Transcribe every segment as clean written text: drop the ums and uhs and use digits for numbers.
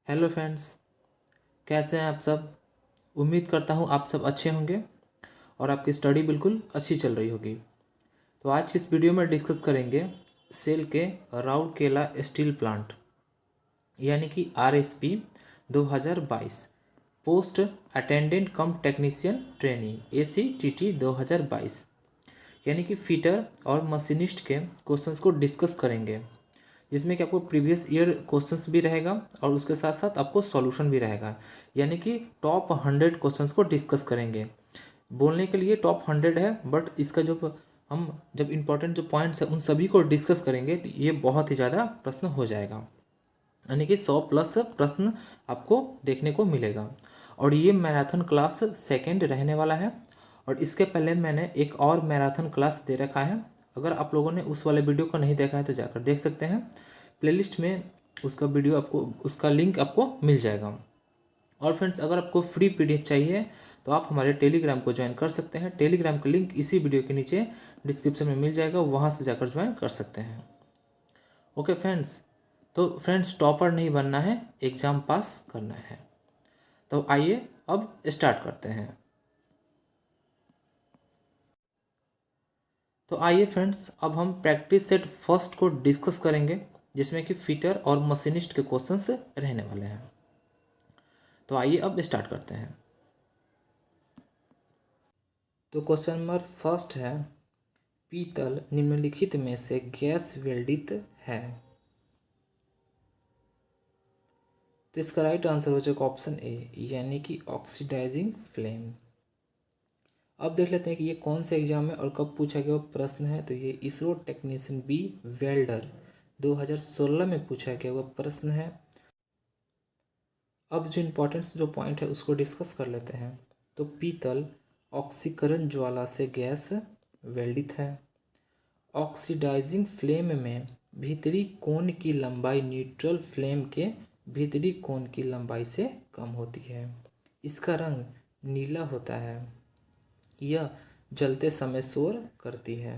Hello friends, कैसे हैं आप सब। उम्मीद करता हूँ आप सब अच्छे होंगे और आपकी स्टडी बिल्कुल अच्छी चल रही होगी। तो आज की इस वीडियो में डिस्कस करेंगे सेल के राउरकेला स्टील प्लांट यानी कि RSP 2022 पोस्ट अटेंडेंट कम टेक्नीशियन ट्रेनिंग ACTT 2022 यानी कि फिटर और मशीनिस्ट के क्वेश्चंस को डिस्कस करेंगे, जिसमें कि आपको प्रीवियस ईयर क्वेश्चंस भी रहेगा और उसके साथ साथ आपको सॉल्यूशन भी रहेगा। यानी कि टॉप 100 क्वेश्चंस को डिस्कस करेंगे। बोलने के लिए टॉप 100 है, बट इसका जो हम जब इम्पोर्टेंट जो पॉइंट्स हैं उन सभी को डिस्कस करेंगे तो ये बहुत ही ज़्यादा प्रश्न हो जाएगा। यानी कि 100 प्लस प्रश्न आपको देखने को मिलेगा। और ये मैराथन क्लास सेकेंड रहने वाला है। और इसके पहले मैंने एक और मैराथन क्लास दे रखा है। अगर आप लोगों ने उस वाले वीडियो को नहीं देखा है तो जाकर देख सकते हैं। प्लेलिस्ट में उसका वीडियो आपको, उसका लिंक आपको मिल जाएगा। और फ्रेंड्स, अगर आपको फ्री PDF चाहिए तो आप हमारे टेलीग्राम को ज्वाइन कर सकते हैं। टेलीग्राम का लिंक इसी वीडियो के नीचे डिस्क्रिप्शन में मिल जाएगा, वहाँ से जाकर ज्वाइन कर सकते हैं। ओके फ्रेंड्स, तो फ्रेंड्स टॉपर नहीं बनना है, एग्ज़ाम पास करना है। तो आइए अब स्टार्ट करते हैं। तो आइए फ्रेंड्स, अब हम प्रैक्टिस सेट फर्स्ट को डिस्कस करेंगे, जिसमें कि फिटर और मशीनिस्ट के क्वेश्चंस रहने वाले हैं। तो आइए अब स्टार्ट करते हैं। तो क्वेश्चन नंबर फर्स्ट है, पीतल निम्नलिखित में से गैस वेल्डित है। तो इसका राइट आंसर हो जाएगा ऑप्शन ए, यानी कि ऑक्सीडाइजिंग फ्लेम। अब देख लेते हैं कि ये कौन से एग्जाम में और कब पूछा गया प्रश्न है। तो ये इसरो टेक्नीशियन बी वेल्डर 2016 में पूछा गया हुआ प्रश्न है। अब जो इम्पोर्टेंस जो पॉइंट है उसको डिस्कस कर लेते हैं। तो पीतल ऑक्सीकरण ज्वाला से गैस वेल्डित है। ऑक्सीडाइजिंग फ्लेम में भीतरी कोण की लंबाई न्यूट्रल फ्लेम के भीतरी कोण की लंबाई से कम होती है। इसका रंग नीला होता है। यह जलते समय शोर करती है।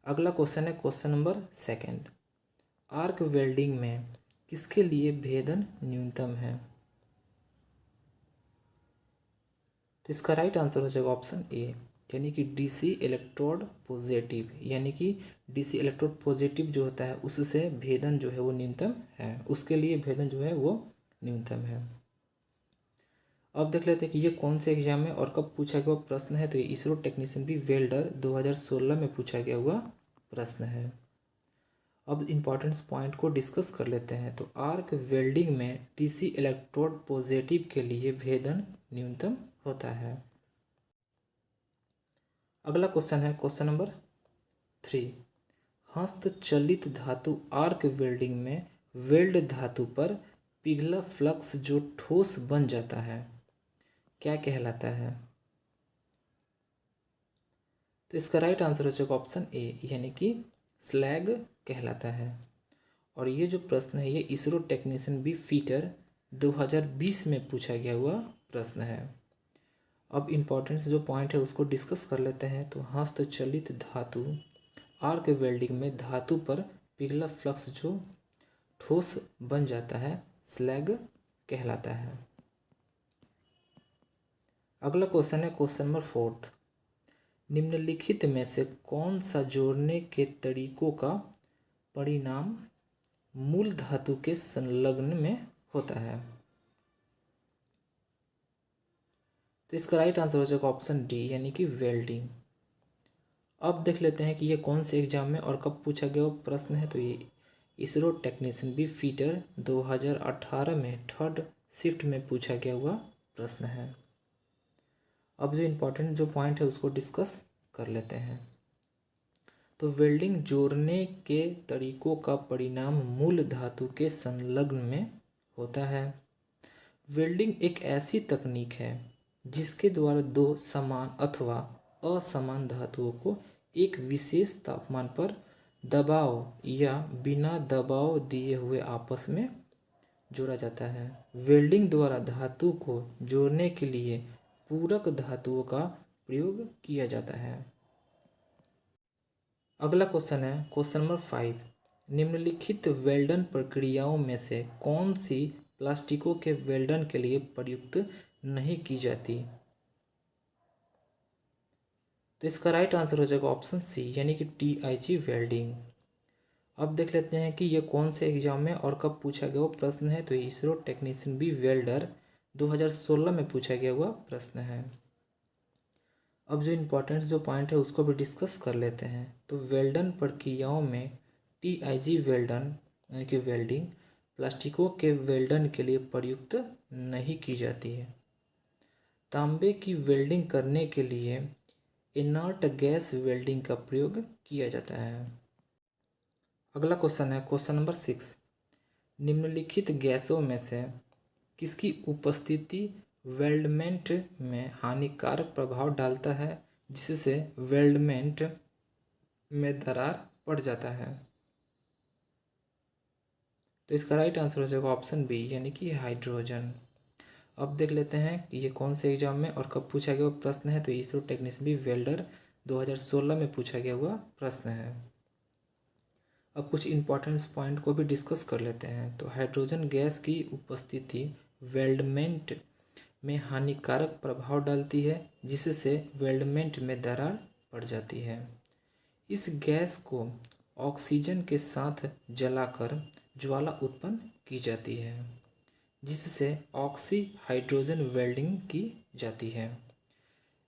अगला क्वेश्चन है question number second, arc welding में किसके लिए भेदन न्यूनतम है। तो इसका राइट आंसर हो जाएगा ऑप्शन ए, यानी कि DC इलेक्ट्रोड पॉजिटिव। यानी कि DC इलेक्ट्रोड पॉजिटिव जो होता है उससे भेदन जो है वो न्यूनतम है, उसके लिए भेदन जो है वो न्यूनतम है। अब देख लेते हैं कि ये कौन से एग्जाम में और कब पूछा गया प्रश्न है। तो ये इसरो टेक्नीशियन बी वेल्डर 2016 में पूछा गया हुआ प्रश्न है। अब इम्पॉर्टेंट पॉइंट को डिस्कस कर लेते हैं। तो आर्क वेल्डिंग में DC इलेक्ट्रोड पॉजिटिव के लिए भेदन न्यूनतम होता है। अगला क्वेश्चन है क्वेश्चन नंबर 3, हस्तचलित धातु आर्क वेल्डिंग में वेल्ड धातु पर पिघला फ्लक्स जो ठोस बन जाता है क्या कहलाता है। तो इसका राइट आंसर हो जाएगा ऑप्शन ए, यानी कि स्लैग कहलाता है। और ये जो प्रश्न है ये इसरो टेक्नीशियन बी फीटर 2020 में पूछा गया हुआ प्रश्न है। अब इम्पोर्टेंस जो पॉइंट है उसको डिस्कस कर लेते हैं। तो हस्तचलित धातु आर्क वेल्डिंग में धातु पर पिघला फ्लक्स जो ठोस बन जाता है स्लैग कहलाता है। अगला क्वेश्चन है क्वेश्चन नंबर 4, निम्नलिखित में से कौन सा जोड़ने के तरीकों का परिणाम मूल धातु के संलग्न में होता है। तो इसका राइट आंसर हो जाएगा ऑप्शन डी, यानी कि वेल्डिंग। अब देख लेते हैं कि ये कौन से एग्जाम में और कब पूछा गया प्रश्न है। तो ये इसरो टेक्नीशियन बी फीटर 2018 में थर्ड शिफ्ट में पूछा गया हुआ प्रश्न है। अब जो इम्पोर्टेंट जो पॉइंट है उसको डिस्कस कर लेते हैं। तो वेल्डिंग जोड़ने के तरीकों का परिणाम मूल धातु के संलग्न में होता है। वेल्डिंग एक ऐसी तकनीक है जिसके द्वारा दो समान अथवा असमान धातुओं को एक विशेष तापमान पर दबाव या बिना दबाव दिए हुए आपस में जोड़ा जाता है। वेल्डिंग द्वारा धातु को जोड़ने के लिए पूरक धातुओं का प्रयोग किया जाता है। अगला क्वेश्चन है क्वेश्चन नंबर 5, निम्नलिखित वेल्डन प्रक्रियाओं में से कौन सी प्लास्टिकों के वेल्डन के लिए प्रयुक्त नहीं की जाती? तो इसका राइट आंसर हो जाएगा ऑप्शन सी, यानी कि TIG वेल्डिंग। अब देख लेते हैं कि ये कौन से एग्जाम में और कब पूछा गया वो प्रश्न है। तो इसरो टेक्नीशियन बी वेल्डर 2016 में पूछा गया हुआ प्रश्न है। अब जो इम्पोर्टेंट जो पॉइंट है उसको भी डिस्कस कर लेते हैं। तो वेल्डन प्रक्रियाओं में TIG वेल्डन यानी कि वेल्डिंग प्लास्टिकों के वेल्डन के लिए प्रयुक्त नहीं की जाती है। तांबे की वेल्डिंग करने के लिए इनर्ट गैस वेल्डिंग का प्रयोग किया जाता है। अगला क्वेश्चन है क्वेश्चन नंबर 6। निम्नलिखित गैसों में से किसकी उपस्थिति वेल्डमेंट में हानिकारक प्रभाव डालता है जिससे वेल्डमेंट में दरार पड़ जाता है? तो इसका राइट आंसर हो जाएगा ऑप्शन बी, यानी कि हाइड्रोजन। अब देख लेते हैं कि ये कौन से एग्जाम में और कब पूछा गया हुआ प्रश्न है। तो इसरो टेक्नीशियन बी वेल्डर 2016 में पूछा गया हुआ प्रश्न है। अब कुछ इंपॉर्टेंट पॉइंट को भी डिस्कस कर लेते हैं। तो हाइड्रोजन गैस की उपस्थिति वेल्डमेंट में हानिकारक प्रभाव डालती है जिससे वेल्डमेंट में दरार पड़ जाती है। इस गैस को ऑक्सीजन के साथ जलाकर ज्वाला उत्पन्न की जाती है जिससे ऑक्सी हाइड्रोजन वेल्डिंग की जाती है,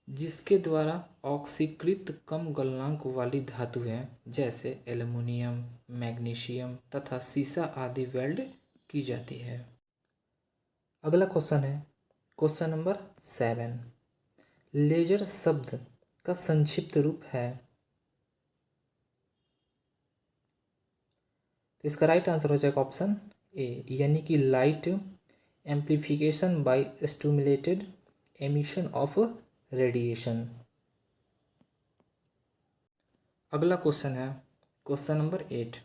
जिसके द्वारा ऑक्सीकृत कम गलनांक वाली धातुएं जैसे एल्युमिनियम, मैग्नीशियम तथा सीसा आदि वेल्ड की जाती है। अगला क्वेश्चन है क्वेश्चन नंबर 7। लेजर शब्द का संक्षिप्त रूप है? तो इसका राइट आंसर हो जाएगा ऑप्शन ए, यानी कि light amplification by stimulated emission of radiation. अगला क्वेश्चन है question number 8।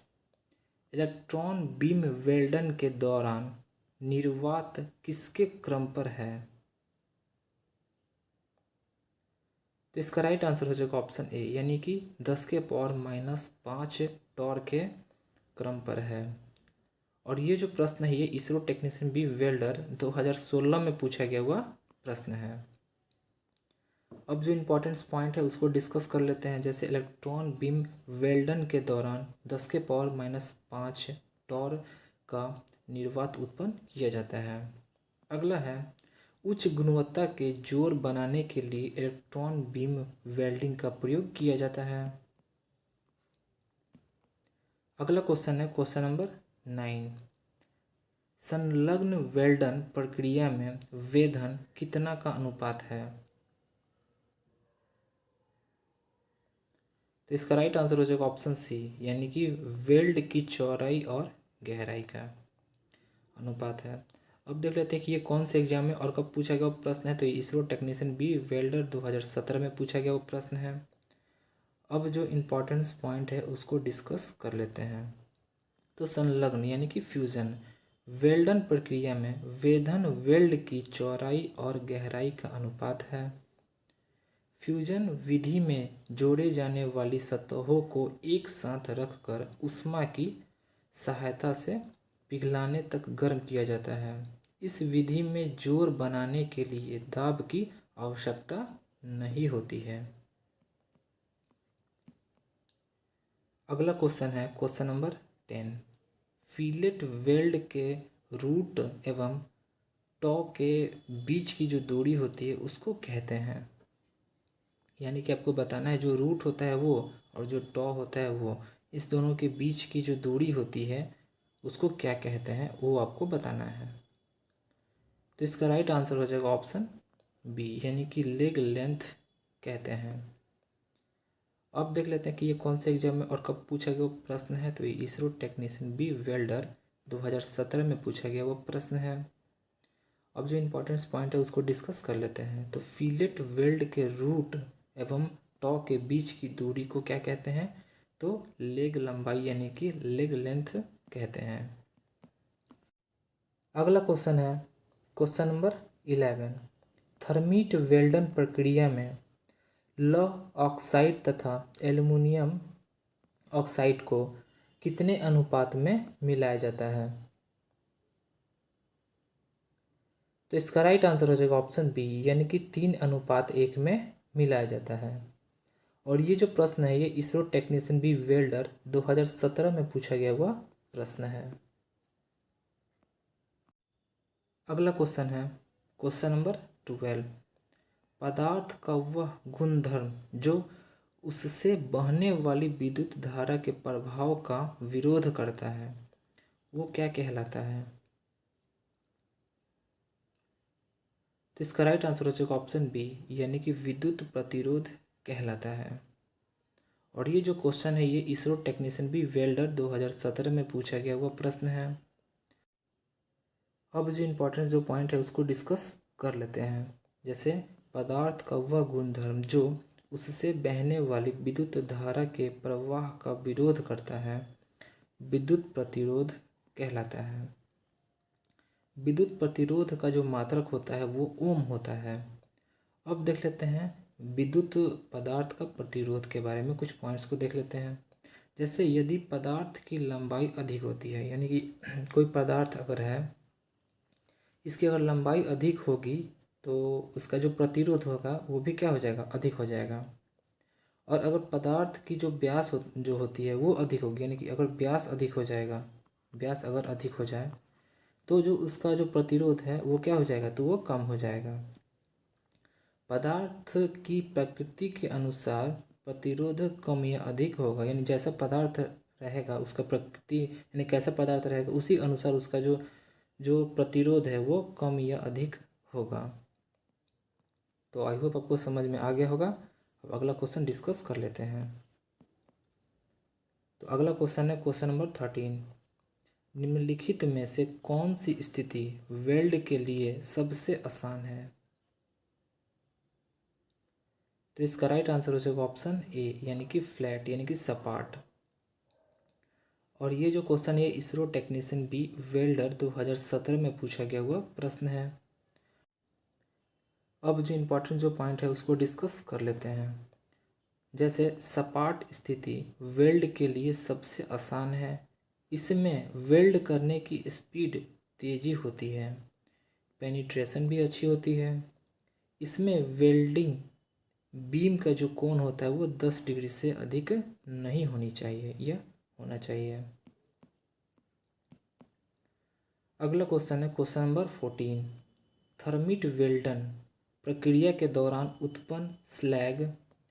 Electron beam welding के दौरान निर्वात किसके क्रम पर है? तो इसका राइट आंसर हो जाएगा ऑप्शन ए, यानी कि 10⁻⁻5 टॉर के क्रम पर है। और ये जो प्रश्न है ये इसरो टेक्नीशियन बी वेल्डर 2016 में पूछा गया हुआ प्रश्न है। अब जो इम्पोर्टेंट पॉइंट है उसको डिस्कस कर लेते हैं। जैसे इलेक्ट्रॉन बीम वेल्डन के दौरान 10⁻⁵ टॉर का निर्वात उत्पन्न किया जाता है। अगला है उच्च गुणवत्ता के जोर बनाने के लिए इलेक्ट्रॉन बीम वेल्डिंग का प्रयोग किया जाता है। अगला क्वेश्चन है क्वेश्चन नंबर 9। संलग्न वेल्डन प्रक्रिया में वेधन कितना का अनुपात है? तो इसका राइट आंसर हो जाएगा ऑप्शन सी, यानी कि वेल्ड की चौड़ाई और गहराई का अनुपात है। अब देख लेते हैं कि ये कौन से एग्जाम में और कब पूछा गया वो प्रश्न है। तो इसरो टेक्नीशियन बी वेल्डर 2017 में पूछा गया वो प्रश्न है। अब जो इम्पोर्टेंस पॉइंट है उसको डिस्कस कर लेते हैं। तो संलग्न यानी कि फ्यूजन वेल्डन प्रक्रिया में वेधन वेल्ड की चौड़ाई और गहराई का अनुपात है। फ्यूजन विधि में जोड़े जाने वाली सतहों को एक साथ रखकर ऊष्मा की सहायता से पिघलाने तक गर्म किया जाता है। इस विधि में जोर बनाने के लिए दाब की आवश्यकता नहीं होती है। अगला क्वेश्चन है क्वेश्चन नंबर 10। फिलेट वेल्ड के रूट एवं टॉ के बीच की जो दूरी होती है उसको कहते हैं। यानी कि आपको बताना है जो रूट होता है वो और जो टॉ होता है वो, इस दोनों के बीच की जो दूरी होती है उसको क्या कहते हैं वो आपको बताना है। तो इसका राइट आंसर हो जाएगा ऑप्शन बी, यानी कि लेग लेंथ कहते हैं। अब देख लेते हैं कि ये कौन से एग्जाम में और कब पूछा गया वो प्रश्न है। तो ये इसरो टेक्नीशियन बी वेल्डर 2017 में पूछा गया वो प्रश्न है। अब जो इम्पोर्टेंस पॉइंट है उसको डिस्कस कर लेते हैं। तो फिलेट वेल्ड के रूट एवं टॉ के बीच की दूरी को क्या कहते हैं? तो लेग लंबाई यानी कि लेग लेंथ कहते हैं। अगला क्वेश्चन है क्वेश्चन नंबर 11। थर्मीट वेल्डन प्रक्रिया में लौह ऑक्साइड तथा एल्युमिनियम ऑक्साइड को कितने अनुपात में मिलाया जाता है? तो इसका राइट आंसर हो जाएगा ऑप्शन बी, यानी कि 3:1 में मिलाया जाता है। और ये जो प्रश्न है ये इसरो टेक्नीशियन बी वेल्डर 2017 में पूछा गया हुआ प्रश्न है। अगला क्वेश्चन है क्वेश्चन नंबर 12। पदार्थ का वह गुणधर्म जो उससे बहने वाली विद्युत धारा के प्रभाव का विरोध करता है वो क्या कहलाता है? तो इसका राइट आंसर हो जाएगा ऑप्शन बी, यानी कि विद्युत प्रतिरोध कहलाता है। और ये जो क्वेश्चन है ये इसरो टेक्नीशियन बी वेल्डर 2017 में पूछा गया हुआ प्रश्न है। अब जो इम्पोर्टेंट जो पॉइंट है उसको डिस्कस कर लेते हैं। जैसे पदार्थ का वह गुणधर्म जो उससे बहने वाली विद्युत धारा के प्रवाह का विरोध करता है विद्युत प्रतिरोध कहलाता है। विद्युत प्रतिरोध का जो मात्रक होता है वो ओम होता है। अब देख लेते हैं विद्युत पदार्थ का प्रतिरोध के बारे में, कुछ पॉइंट्स को देख लेते हैं। जैसे यदि पदार्थ की लंबाई अधिक होती है, यानी कि कोई पदार्थ अगर है इसकी अगर लंबाई अधिक होगी तो उसका जो प्रतिरोध होगा वो भी क्या हो जाएगा, अधिक हो जाएगा। और अगर पदार्थ की जो व्यास जो होती है वो अधिक होगी, यानी कि अगर व्यास अधिक हो जाएगा, व्यास अगर अधिक हो जाए तो जो उसका जो प्रतिरोध है वो क्या हो जाएगा, तो वो कम हो जाएगा। पदार्थ की प्रकृति के अनुसार प्रतिरोध कम या अधिक होगा, यानी जैसा पदार्थ रहेगा उसका प्रकृति यानी कैसा पदार्थ रहेगा उसी अनुसार उसका जो जो प्रतिरोध है वो कम या अधिक होगा। तो आई होप आपको समझ में आ गया होगा। अब अगला क्वेश्चन डिस्कस कर लेते हैं। तो अगला क्वेश्चन है क्वेश्चन नंबर 13। निम्नलिखित में से कौन सी स्थिति वेल्ड के लिए सबसे आसान है? तो इसका राइट आंसर हो जाएगा ऑप्शन ए, यानी कि फ्लैट, यानी कि सपाट। और ये जो क्वेश्चन है इसरो टेक्नीशियन बी वेल्डर 2017 में पूछा गया हुआ प्रश्न है। अब जो इम्पोर्टेंट जो पॉइंट है उसको डिस्कस कर लेते हैं। जैसे सपाट स्थिति वेल्ड के लिए सबसे आसान है, इसमें वेल्ड करने की स्पीड तेज़ी होती है, पेनिट्रेशन भी अच्छी होती है, इसमें वेल्डिंग बीम का जो कोण होता है वो 10 डिग्री से अधिक नहीं होनी चाहिए या होना चाहिए। अगला क्वेश्चन है क्वेश्चन नंबर 14। थर्मिट वेल्डन प्रक्रिया के दौरान उत्पन्न स्लैग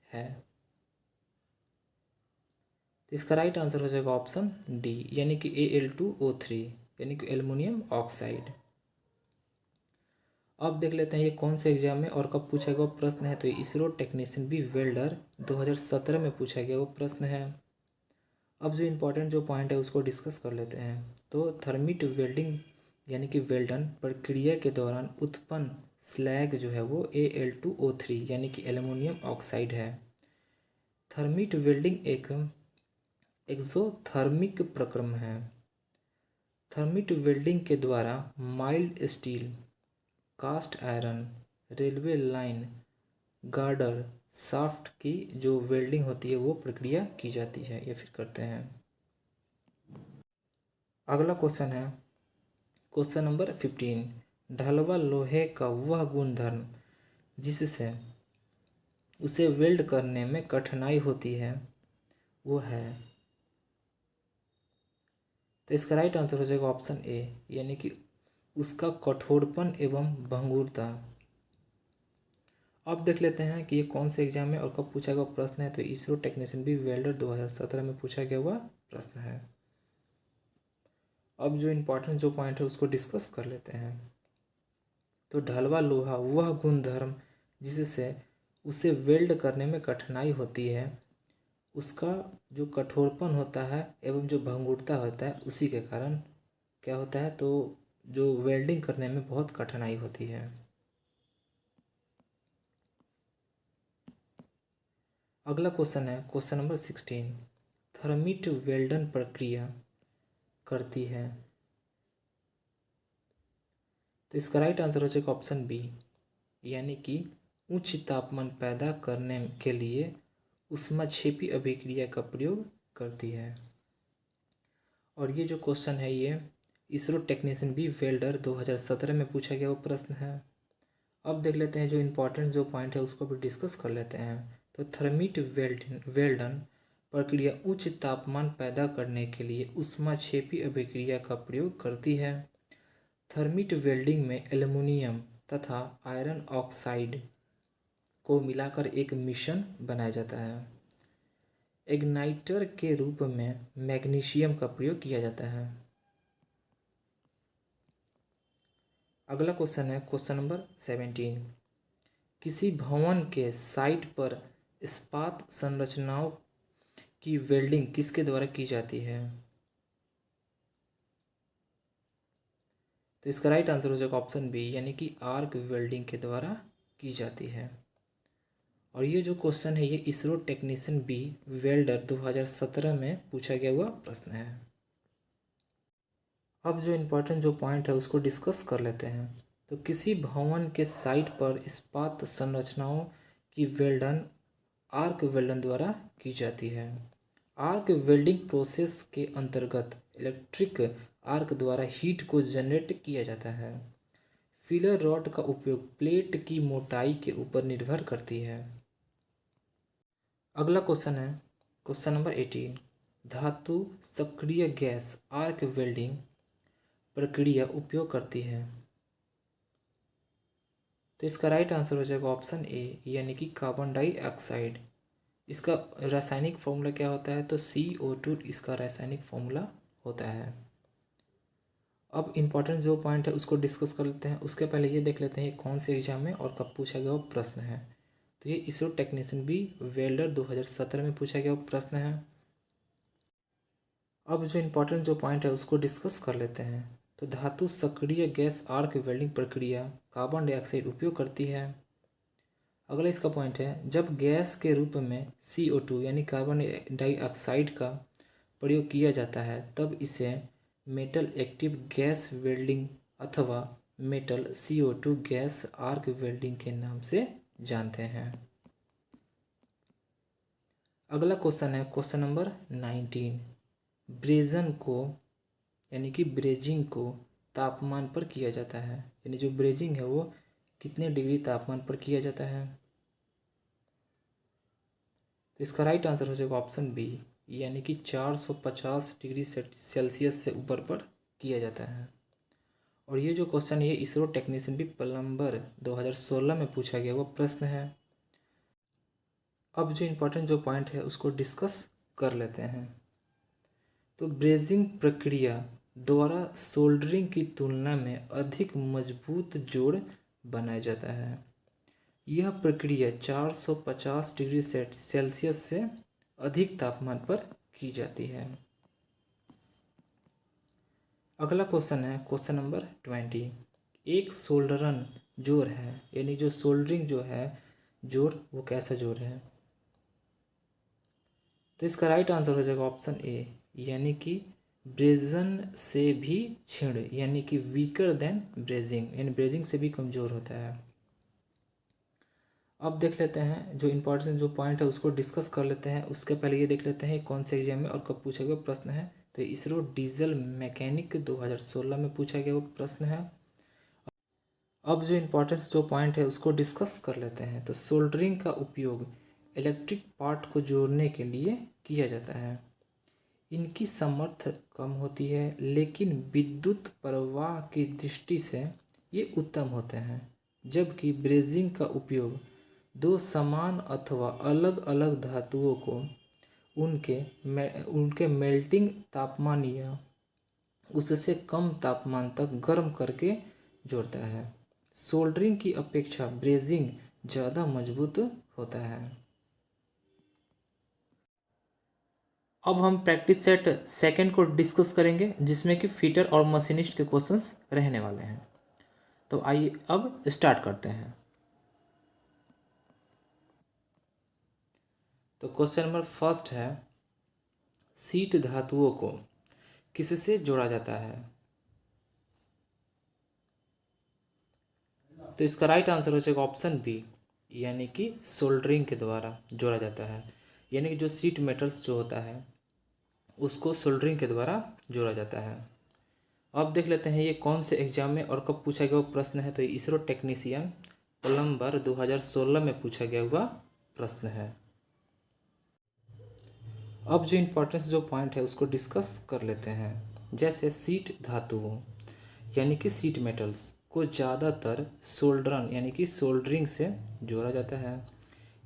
है। तो इसका राइट आंसर हो जाएगा ऑप्शन डी, यानी कि Al2O3, यानी कि एल्युमिनियम ऑक्साइड। अब देख लेते हैं ये कौन से एग्जाम में और कब पूछा गया वो प्रश्न है। तो ये इसरो टेक्नीशियन बी वेल्डर 2017 में पूछा गया वो प्रश्न है। अब जो इम्पोर्टेंट जो पॉइंट है उसको डिस्कस कर लेते हैं। तो थर्मिट वेल्डिंग यानी कि वेल्डन प्रक्रिया के दौरान उत्पन्न स्लैग जो है वो Al2O3 यानी कि एल्युमिनियम ऑक्साइड है। थर्मिट वेल्डिंग एक एक्सोथर्मिक प्रक्रम है। थर्मिट वेल्डिंग के द्वारा mild steel, cast iron, railway line, girder, shaft की जो वेल्डिंग होती है वो प्रक्रिया की जाती है या फिर करते हैं। अगला क्वेश्चन है क्वेश्चन नंबर 15। ढलवा लोहे का वह गुणधर्म जिससे उसे वेल्ड करने में कठिनाई होती है वो है। तो इसका राइट आंसर हो जाएगा ऑप्शन ए, यानी कि उसका कठोरपन एवं भंगुरता। अब देख लेते हैं कि ये कौन से एग्जाम में और कब पूछा गया प्रश्न है। तो इसरो टेक्नीशियन बी वेल्डर 2017 में पूछा गया हुआ प्रश्न है। अब जो इम्पोर्टेंट जो पॉइंट है उसको डिस्कस कर लेते हैं। तो ढलवा लोहा वह गुणधर्म जिससे उसे वेल्ड करने में कठिनाई होती है, उसका जो कठोरपन होता है एवं जो भंगुरता होता है उसी के कारण क्या होता है, तो जो वेल्डिंग करने में बहुत कठिनाई होती है। अगला क्वेश्चन है क्वेश्चन नंबर 16। थर्मिट वेल्डन प्रक्रिया करती है। तो इसका राइट आंसर हो जाएगा ऑप्शन बी, यानी कि उच्च तापमान पैदा करने के लिए ऊष्माक्षेपी अभिक्रिया का प्रयोग करती है। और ये जो क्वेश्चन है ये इसरो टेक्नीशियन बी वेल्डर 2017 में पूछा गया वो प्रश्न है। अब देख लेते हैं जो इम्पोर्टेंट जो पॉइंट है उसको भी डिस्कस कर लेते हैं। तो थर्मिट वेल्डन प्रक्रिया उच्च तापमान पैदा करने के लिए ऊष्माक्षेपी अभिक्रिया का प्रयोग करती है। थर्मिट वेल्डिंग में एल्युमिनियम तथा आयरन ऑक्साइड को मिलाकर एक मिश्रण बनाया जाता है। इग्नाइटर के रूप में मैग्नीशियम का प्रयोग किया जाता है। अगला क्वेश्चन है क्वेश्चन नंबर 17। किसी भवन के साइट पर इस्पात संरचनाओं की वेल्डिंग किसके द्वारा की जाती है? तो इसका राइट आंसर हो जाएगा ऑप्शन बी, यानी कि आर्क वेल्डिंग के द्वारा की जाती है। और ये जो क्वेश्चन है ये इसरो टेक्नीशियन बी वेल्डर 2017 में पूछा गया हुआ प्रश्न है। अब जो इम्पोर्टेंट जो पॉइंट है उसको डिस्कस कर लेते हैं। तो किसी भवन के साइट पर इस्पात संरचनाओं की वेल्डन आर्क वेल्डन द्वारा की जाती है। आर्क वेल्डिंग प्रोसेस के अंतर्गत इलेक्ट्रिक आर्क द्वारा हीट को जनरेट किया जाता है। फिलर रॉड का उपयोग प्लेट की मोटाई के ऊपर निर्भर करती है। अगला क्वेश्चन है क्वेश्चन नंबर 18। धातु सक्रिय गैस आर्क वेल्डिंग प्रक्रिया उपयोग करती है। तो इसका राइट आंसर हो जाएगा ऑप्शन ए, यानी कि कार्बन डाइऑक्साइड। इसका रासायनिक फॉर्मूला क्या होता है? तो CO2 इसका रासायनिक फॉर्मूला होता है। अब इम्पोर्टेंट जो पॉइंट है उसको डिस्कस कर लेते हैं। उसके पहले ये देख लेते हैं कौन से एग्जाम में और कब पूछा गया वो प्रश्न है। तो ये इसरो टेक्नीशियन बी वेल्डर 2017 में पूछा गया वो प्रश्न है। अब जो इम्पोर्टेंट जो पॉइंट है उसको डिस्कस कर लेते हैं। तो धातु सक्रिय गैस आर्क वेल्डिंग प्रक्रिया कार्बन डाइऑक्साइड उपयोग करती है। अगला इसका पॉइंट है जब गैस के रूप में CO2 यानी कार्बन डाइऑक्साइड का प्रयोग किया जाता है तब इसे मेटल एक्टिव गैस वेल्डिंग अथवा metal CO2 gas arc welding के नाम से जानते हैं। अगला क्वेश्चन है क्वेश्चन नंबर 19। ब्रेजन को यानी कि ब्रेजिंग को तापमान पर किया जाता है, यानी जो ब्रेजिंग है वो कितने डिग्री तापमान पर किया जाता है? तो इसका राइट आंसर हो जाएगा ऑप्शन बी, यानी कि 450 डिग्री सेल्सियस से ऊपर पर किया जाता है। और ये जो क्वेश्चन है ये इसरो टेक्नीशियन बी प्लम्बर 2016 में पूछा गया वो प्रश्न है। अब जो इम्पोर्टेंट जो पॉइंट है उसको डिस्कस कर लेते हैं। तो ब्रेजिंग प्रक्रिया द्वारा सोल्डरिंग की तुलना में अधिक मजबूत जोड़ बनाया जाता है। यह प्रक्रिया 450 डिग्री सेल्सियस से अधिक तापमान पर की जाती है। अगला क्वेश्चन है क्वेश्चन नंबर 20। एक सोल्डरन जोड़ है, यानी जो सोल्डरिंग जो है जोड़ वो कैसा जोड़ है? तो इसका राइट आंसर हो जाएगा ऑप्शन ए, यानी कि ब्रेजन से भी क्षीण, यानी कि वीकर देन ब्रेजिंग, यानी ब्रेजिंग से भी कमज़ोर होता है। अब देख लेते हैं जो इम्पोर्टेंट जो पॉइंट है उसको डिस्कस कर लेते हैं। उसके पहले ये देख लेते हैं कौन से एग्जाम में और कब पूछा गया प्रश्न है। तो इसरो डीजल मैकेनिक 2016 में पूछा गया वो प्रश्न है। अब जो इम्पोर्टेंस जो पॉइंट है उसको डिस्कस कर लेते हैं। तो सोल्डरिंग का उपयोग इलेक्ट्रिक पार्ट को जोड़ने के लिए किया जाता है। इनकी सामर्थ्य कम होती है लेकिन विद्युत प्रवाह की दृष्टि से ये उत्तम होते हैं, जबकि ब्रेजिंग का उपयोग दो समान अथवा अलग अलग धातुओं को उनके मेल्टिंग तापमान या उससे कम तापमान तक गर्म करके जोड़ता है। सोल्डरिंग की अपेक्षा ब्रेजिंग ज़्यादा मजबूत होता है। अब हम प्रैक्टिस सेट सेकंड को डिस्कस करेंगे जिसमें कि फिटर और मशीनिस्ट के क्वेश्चंस रहने वाले हैं। तो आइए अब स्टार्ट करते हैं। तो क्वेश्चन नंबर फर्स्ट है शीट धातुओं को किससे जोड़ा जाता है? तो इसका राइट आंसर हो जाएगा ऑप्शन बी, यानी कि सोल्डरिंग के द्वारा जोड़ा जाता है। यानी कि जो शीट मेटल्स जो होता है उसको सोल्डरिंग के द्वारा जोड़ा जाता है। अब देख लेते हैं ये कौन से एग्जाम में और कब पूछा गया हुआ प्रश्न है। तो ये इसरो टेक्नीशियन प्लम्बर 2016 में पूछा गया हुआ प्रश्न है। अब जो इम्पोर्टेंस जो पॉइंट है उसको डिस्कस कर लेते हैं। जैसे सीट धातुओं यानी कि सीट मेटल्स को ज़्यादातर सोल्डरन यानी कि सोल्डरिंग से जोड़ा जाता है।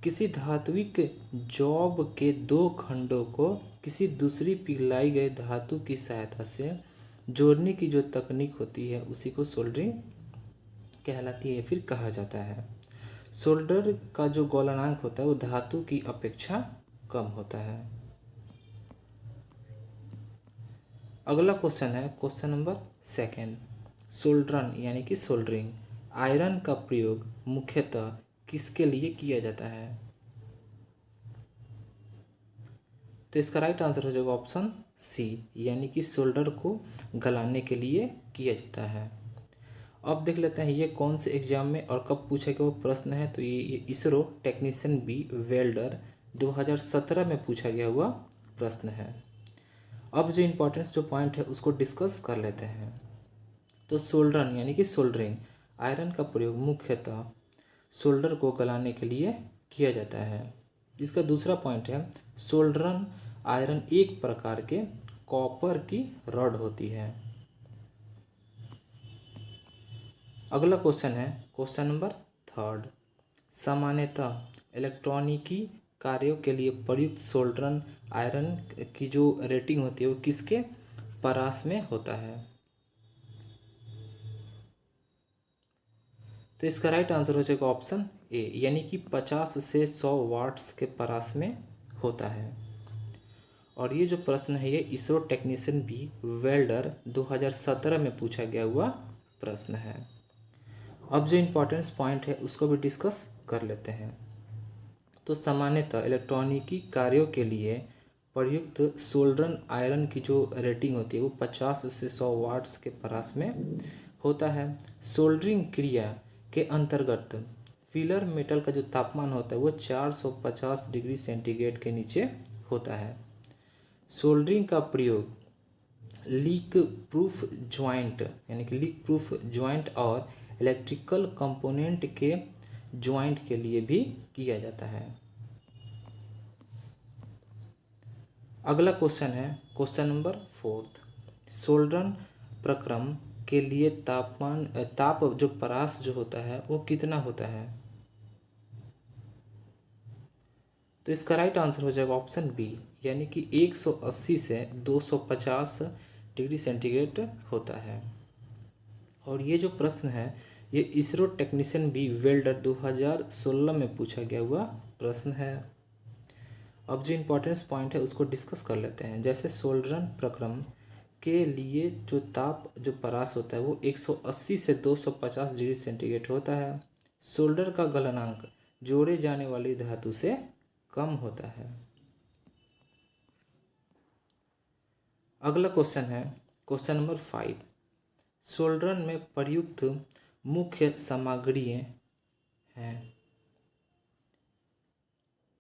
किसी धात्विक जॉब के दो खंडों को किसी दूसरी पिघलाई गई धातु की सहायता से जोड़ने की जो तकनीक होती है उसी को सोल्डरिंग कहलाती है, फिर कहा जाता है। सोल्डर का जो गलनांक होता है वो धातु की अपेक्षा कम होता है। अगला क्वेश्चन है क्वेश्चन नंबर 2। सोल्डरन यानी कि सोल्डरिंग आयरन का प्रयोग मुख्यतः किसके लिए किया जाता है। तो इसका राइट आंसर हो जाएगा ऑप्शन सी यानी कि सोल्डर को गलाने के लिए किया जाता है। अब देख लेते हैं ये कौन से एग्जाम में और कब पूछा गया वो प्रश्न है। तो ये इसरो टेक्नीशियन बी वेल्डर 2017 में पूछा गया हुआ प्रश्न है। अब जो इम्पोर्टेंस जो पॉइंट है उसको डिस्कस कर लेते हैं। तो सोल्डरन यानी कि सोल्डरिंग आयरन का प्रयोग मुख्यतः सोल्डर को गलाने के लिए किया जाता है। इसका दूसरा पॉइंट है सोल्डरन आयरन एक प्रकार के कॉपर की रॉड होती है। अगला क्वेश्चन है क्वेश्चन नंबर 3। सामान्यतः इलेक्ट्रॉनिकी कार्यों के लिए प्रयुक्त सोल्डरन आयरन की जो रेटिंग होती है वो किसके परास में होता है। तो इसका राइट आंसर हो जाएगा ऑप्शन ए यानी कि 50 से 100 वाट्स के परास में होता है। और ये जो प्रश्न है ये इसरो टेक्नीशियन बी वेल्डर 2017 में पूछा गया हुआ प्रश्न है। अब जो इम्पोर्टेंस पॉइंट है उसको भी डिस्कस कर लेते हैं। तो सामान्यतः इलेक्ट्रॉनिकी कार्यों के लिए प्रयुक्त सोल्डरन आयरन की जो रेटिंग होती है वो 50 से 100 वाट्स के पास में होता है। सोल्डरिंग क्रिया के अंतर्गत फिलर मेटल का जो तापमान होता है वो 450 डिग्री सेंटीग्रेड के नीचे होता है। सोल्डरिंग का प्रयोग लीक प्रूफ ज्वाइंट यानी कि लीक प्रूफ ज्वाइंट और इलेक्ट्रिकल कंपोनेंट के ज्वाइंट के लिए भी किया जाता है। अगला क्वेश्चन है क्वेश्चन नंबर 4। सोल्डरन प्रक्रम के लिए ताप जो परास जो होता है वो कितना होता है। तो इसका राइट आंसर हो जाएगा ऑप्शन बी यानी कि 180 से 250 डिग्री सेंटीग्रेड होता है। और ये जो प्रश्न है ये इसरो टेक्नीशियन बी वेल्डर 2016 में पूछा गया हुआ प्रश्न है। अब जो इम्पोर्टेंस पॉइंट है उसको डिस्कस कर लेते हैं। जैसे सोल्डरन प्रक्रम के लिए जो ताप जो परास होता है वो 180 से 250 डिग्री सेंटीग्रेड होता है। सोल्डर का गलनांक जोड़े जाने वाली धातु से कम होता है। अगला क्वेश्चन है क्वेश्चन नंबर 5। सोल्डरन में प्रयुक्त मुख्य सामग्री हैं।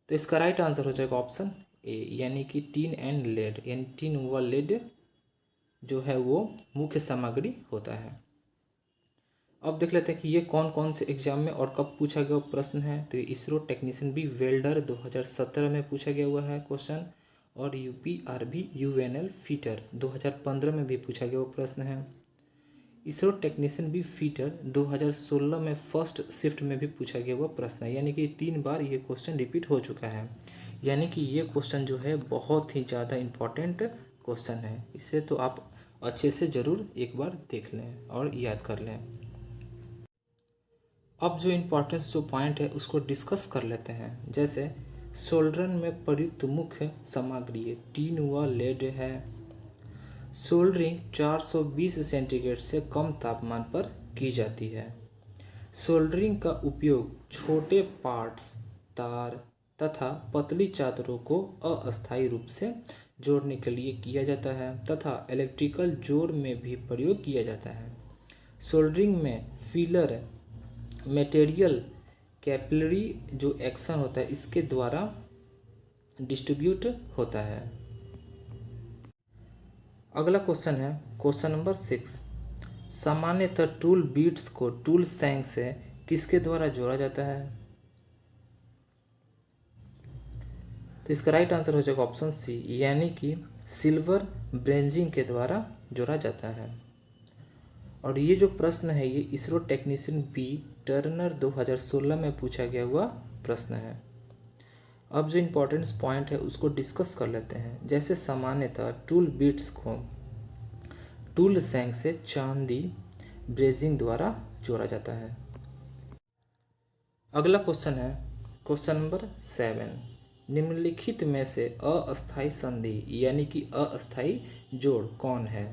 तो इसका राइट आंसर हो जाएगा ऑप्शन ए यानी कि टिन एंड लेड यानी टिन व लेड जो है वो मुख्य सामग्री होता है। अब देख लेते हैं कि ये कौन कौन से एग्जाम में और कब पूछा गया प्रश्न है। तो ये इसरो टेक्नीशियन बी वेल्डर 2017 में पूछा गया हुआ है क्वेश्चन। और UPRB UNL फीटर 2015 में भी पूछा गया हुआ प्रश्न है। इसरो टेक्नीशियन बी फीटर 2016 में फर्स्ट शिफ्ट में भी पूछा गया हुआ प्रश्न है। यानी कि 3 बार ये क्वेश्चन रिपीट हो चुका है। यानी कि ये क्वेश्चन जो है बहुत ही ज़्यादा इम्पॉर्टेंट क्वेश्चन है। इसे तो आप अच्छे से ज़रूर एक बार देख लें और याद कर लें। अब जो इम्पोर्टेंस जो पॉइंट है उसको डिस्कस कर लेते हैं। जैसे सोल्डरन में प्रयुक्त मुख्य सामग्री टिन व लेड है। सोल्डरिंग 420 सेंटीग्रेड से कम तापमान पर की जाती है। सोल्डरिंग का उपयोग छोटे पार्ट्स तार तथा पतली चादरों को अस्थायी रूप से जोड़ने के लिए किया जाता है तथा इलेक्ट्रिकल जोड़ में भी प्रयोग किया जाता है। सोल्डरिंग में फिलर मटेरियल कैपिलरी जो एक्शन होता है इसके द्वारा डिस्ट्रीब्यूट होता है। अगला क्वेश्चन है क्वेश्चन नंबर 6। सामान्यतः टूल बीट्स को टूल सैंक से किसके द्वारा जोड़ा जाता है? तो इसका राइट आंसर हो जाएगा ऑप्शन सी, यानी कि सिल्वर ब्रेंजिंग के द्वारा जोड़ा जाता है। और ये जो प्रश्न है ये इसरो टेक्नीशियन बी टर्नर 2016 में पूछा गया हुआ प्रश्न है। अब जो इम्पोर्टेंट पॉइंट है उसको डिस्कस कर लेते हैं। जैसे सामान्यतः टूल बिट्स को टूल सैंक से चांदी ब्रेजिंग द्वारा जोड़ा जाता है। अगला क्वेश्चन है क्वेश्चन नंबर 7। निम्नलिखित में से अस्थायी संधि यानी कि अस्थायी जोड़ कौन है?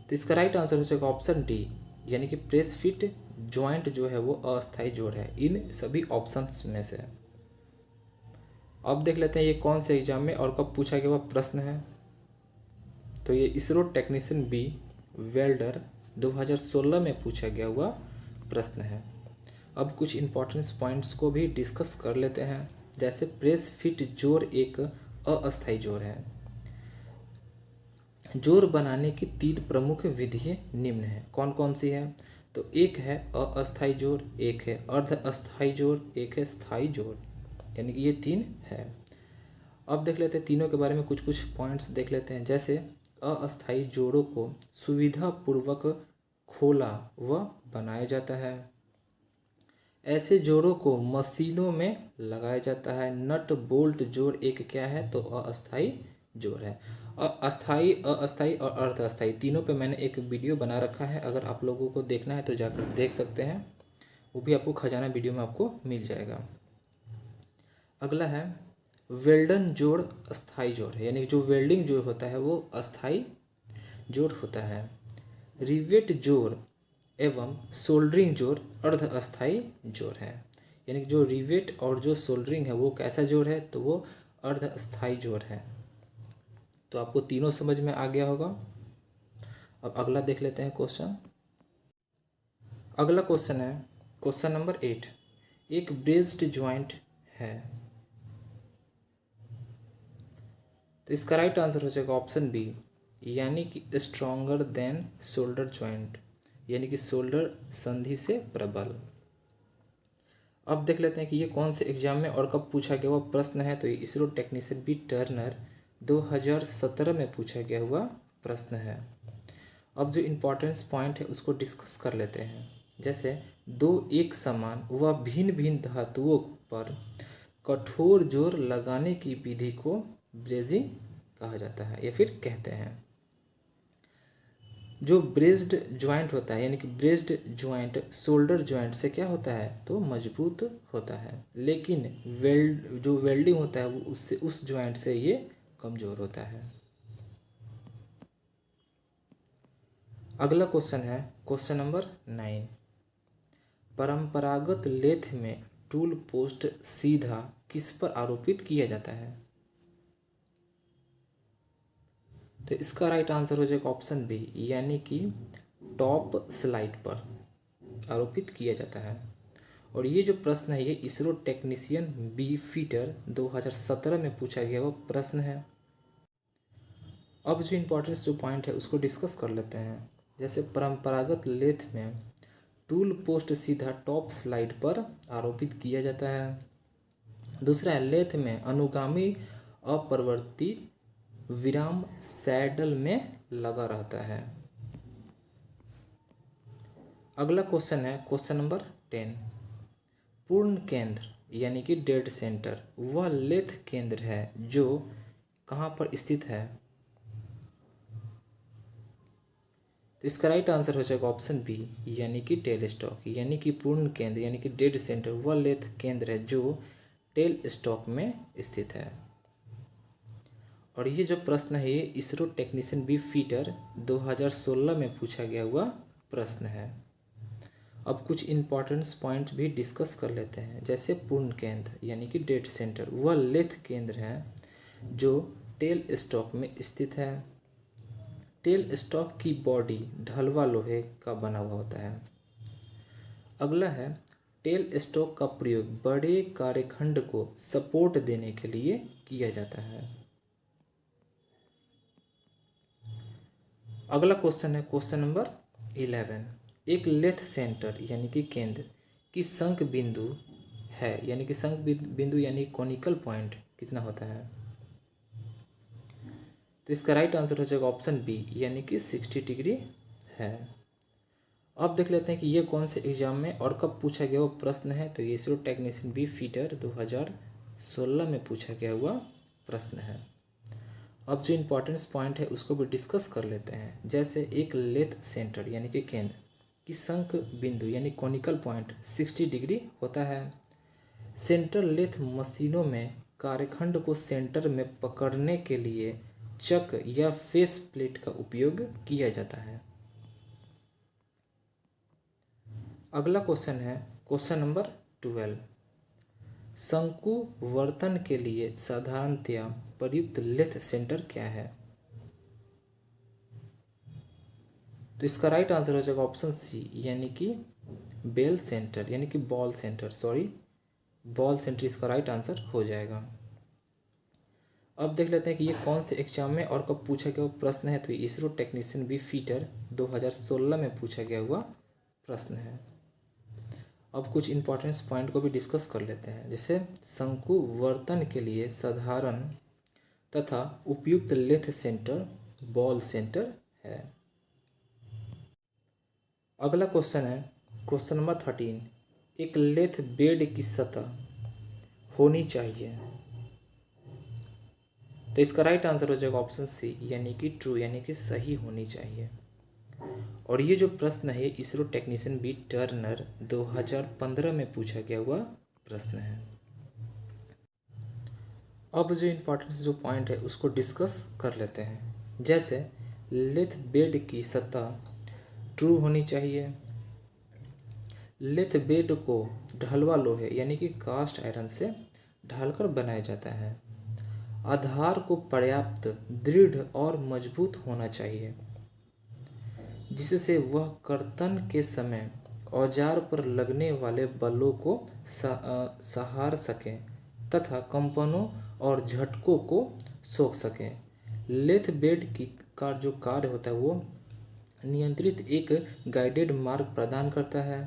तो इसका राइट आंसर हो जाएगा ऑप्शन डी, यानी कि प्रेस फिट ज्वाइंट जो है वो अस्थायी जोड़ है इन सभी ऑप्शंस में से। अब देख लेते हैं ये कौन से एग्जाम में और कब पूछा गया हुआ प्रश्न है। तो ये इसरो टेक्नीशियन बी वेल्डर 2016 में पूछा गया हुआ प्रश्न है। अब कुछ इंपॉर्टेंट पॉइंट्स को भी डिस्कस कर लेते हैं। जैसे प्रेस फिट जोड़ एक अस्थायी जोड़ है। जोड़ बनाने की 3 प्रमुख विधियाँ निम्न है। कौन कौन सी है? तो एक है अस्थायी जोड़, एक है अर्ध अस्थायी जोड़, एक है स्थायी जोड़, यानी कि ये 3 है। अब देख लेते हैं तीनों के बारे में कुछ पॉइंट्स देख लेते हैं। जैसे अस्थायी जोड़ों को सुविधापूर्वक खोला व बनाया जाता है। ऐसे जोड़ों को मशीनों में लगाया जाता है। नट बोल्ट जोड़ एक क्या है? तो अस्थायी जोड़ है। अस्थायी, अस्थायी और अर्ध अस्थायी तीनों पे मैंने एक वीडियो बना रखा है, अगर आप लोगों को देखना है तो जाकर देख सकते हैं। वो भी आपको खजाना वीडियो में आपको मिल जाएगा। अगला है वेल्डन जोड़ अस्थायी जोड़ है, यानी जो वेल्डिंग जोड़ होता है वो अस्थायी जोड़ होता है। रिवेट जोड़ एवं सोल्डरिंग जोड़ अर्ध अस्थायी जोड़ है, यानी कि जो रिवेट और जो सोल्डरिंग है वो कैसा जोड़ है? तो वो अर्ध अस्थायी जोड़ है। तो आपको तीनों समझ में आ गया होगा। अब अगला देख लेते हैं क्वेश्चन। अगला क्वेश्चन है क्वेश्चन नंबर 8। एक ब्रेस्ड ज्वाइंट है। तो इसका राइट आंसर हो जाएगा ऑप्शन बी, यानी कि स्ट्रॉन्गर देन शोल्डर ज्वाइंट, यानी कि शोल्डर संधि से प्रबल। अब देख लेते हैं कि ये कौन से एग्जाम में और कब पूछा गया हुआ प्रश्न है। तो ये इसरो टेक्नीशियन बी टर्नर 2017 में पूछा गया हुआ प्रश्न है। अब जो इम्पोर्टेंस पॉइंट है उसको डिस्कस कर लेते हैं। जैसे दो एक समान व भिन्न भिन्न धातुओं पर कठोर जोर लगाने की विधि को ब्रेजिंग कहा जाता है या फिर कहते हैं। जो ब्रेस्ड ज्वाइंट होता है, यानी कि ब्रेस्ड ज्वाइंट शोल्डर ज्वाइंट से क्या होता है? तो मजबूत होता है, लेकिन जो वेल्डिंग होता है वो उससे उस ज्वाइंट से ये कमजोर होता है। अगला क्वेश्चन है क्वेश्चन नंबर 9। परंपरागत लेथ में टूल पोस्ट सीधा किस पर आरोपित किया जाता है? तो इसका राइट आंसर हो जाएगा ऑप्शन बी, यानी कि टॉप स्लाइड पर आरोपित किया जाता है। और ये जो प्रश्न है ये इसरो टेक्नीशियन बी फीटर 2017 में पूछा गया वो प्रश्न है। अब जो इम्पोर्टेंस जो पॉइंट है उसको डिस्कस कर लेते हैं। जैसे परंपरागत लेथ में टूल पोस्ट सीधा टॉप स्लाइड पर आरोपित किया जाता है। दूसरा है लेथ में अनुगामी अपरिवर्तित विराम सैडल में लगा रहता है। अगला क्वेश्चन है क्वेश्चन नंबर 10। पूर्ण केंद्र यानी कि डेड सेंटर वह लेथ केंद्र है जो कहाँ पर स्थित है? तो इसका राइट आंसर हो जाएगा ऑप्शन बी, यानी कि टेल स्टॉक, यानी कि पूर्ण केंद्र यानी कि डेड सेंटर वह लेथ केंद्र है जो टेल स्टॉक में स्थित है। और ये जो प्रश्न है ये इसरो टेक्नीशियन बी फीटर 2016 में पूछा गया हुआ प्रश्न है। अब कुछ इंपॉर्टेंट पॉइंट भी डिस्कस कर लेते हैं। जैसे पूर्ण केंद्र यानी कि डेड सेंटर वह लेथ केंद्र है जो टेल स्टॉक में स्थित है। टेल स्टॉक की बॉडी ढलवा लोहे का बना हुआ होता है। अगला है टेल स्टॉक का प्रयोग बड़े कार्यखंड को सपोर्ट देने के लिए किया जाता है। अगला क्वेश्चन है क्वेश्चन नंबर 11। एक लेथ सेंटर यानी कि केंद्र की शंख बिंदु है, यानी कि शंख बिंदु यानी कॉनिकल पॉइंट कितना होता है? तो इसका राइट आंसर हो जाएगा ऑप्शन बी, यानी कि 60 डिग्री है। अब देख लेते हैं कि ये कौन से एग्जाम में और कब पूछा गया वो प्रश्न है। तो ये इसरो टेक्नीशियन बी फीटर 2016 में पूछा गया हुआ प्रश्न है। अब जो इम्पोर्टेंस पॉइंट है उसको भी डिस्कस कर लेते हैं। जैसे एक लेथ सेंटर यानी कि केंद्र की शंख बिंदु यानी कॉनिकल पॉइंट 60 डिग्री होता है। सेंटर लेथ मशीनों में कार्यखंड को सेंटर में पकड़ने के लिए चक या फेस प्लेट का उपयोग किया जाता है। अगला क्वेश्चन है क्वेश्चन नंबर 12। शंकु वर्तन के लिए साधारणतया प्रयुक्त लेथ सेंटर क्या है? तो इसका राइट आंसर हो जाएगा ऑप्शन सी, यानी कि बेल सेंटर यानी कि बॉल सेंटर, बॉल सेंटर इसका राइट आंसर हो जाएगा। अब देख लेते हैं कि ये कौन से एग्जाम में और कब पूछा गया हुआ प्रश्न है। तो ये इसरो टेक्नीशियन बी फीटर 2016 में पूछा गया हुआ प्रश्न है। अब कुछ इंपॉर्टेंस पॉइंट को भी डिस्कस कर लेते हैं। जैसे शंकु वर्तन के लिए साधारण तथा उपयुक्त लेथ सेंटर बॉल सेंटर है। अगला क्वेश्चन है क्वेश्चन नंबर 13। एक लेथ बेड की सतह होनी चाहिए। तो इसका राइट आंसर हो जाएगा ऑप्शन सी, यानी कि ट्रू यानी कि सही होनी चाहिए। और ये जो प्रश्न है इसरो टेक्नीशियन बी टर्नर 2015 में पूछा गया हुआ प्रश्न है। अब जो इम्पोर्टेंस जो पॉइंट है उसको डिस्कस कर लेते हैं। जैसे लेथ बेड की सतह ट्रू होनी चाहिए। लेथ बेड को ढलवा लोहे यानी कि कास्ट आयरन से ढालकर बनाया जाता है। आधार को पर्याप्त दृढ़ और मजबूत होना चाहिए जिससे वह कर्तन के समय औजार पर लगने वाले बलों को सहार सके तथा कंपनों और झटकों को सोख सके। लेथ बेड की का जो कार्य होता है वो नियंत्रित एक गाइडेड मार्ग प्रदान करता है।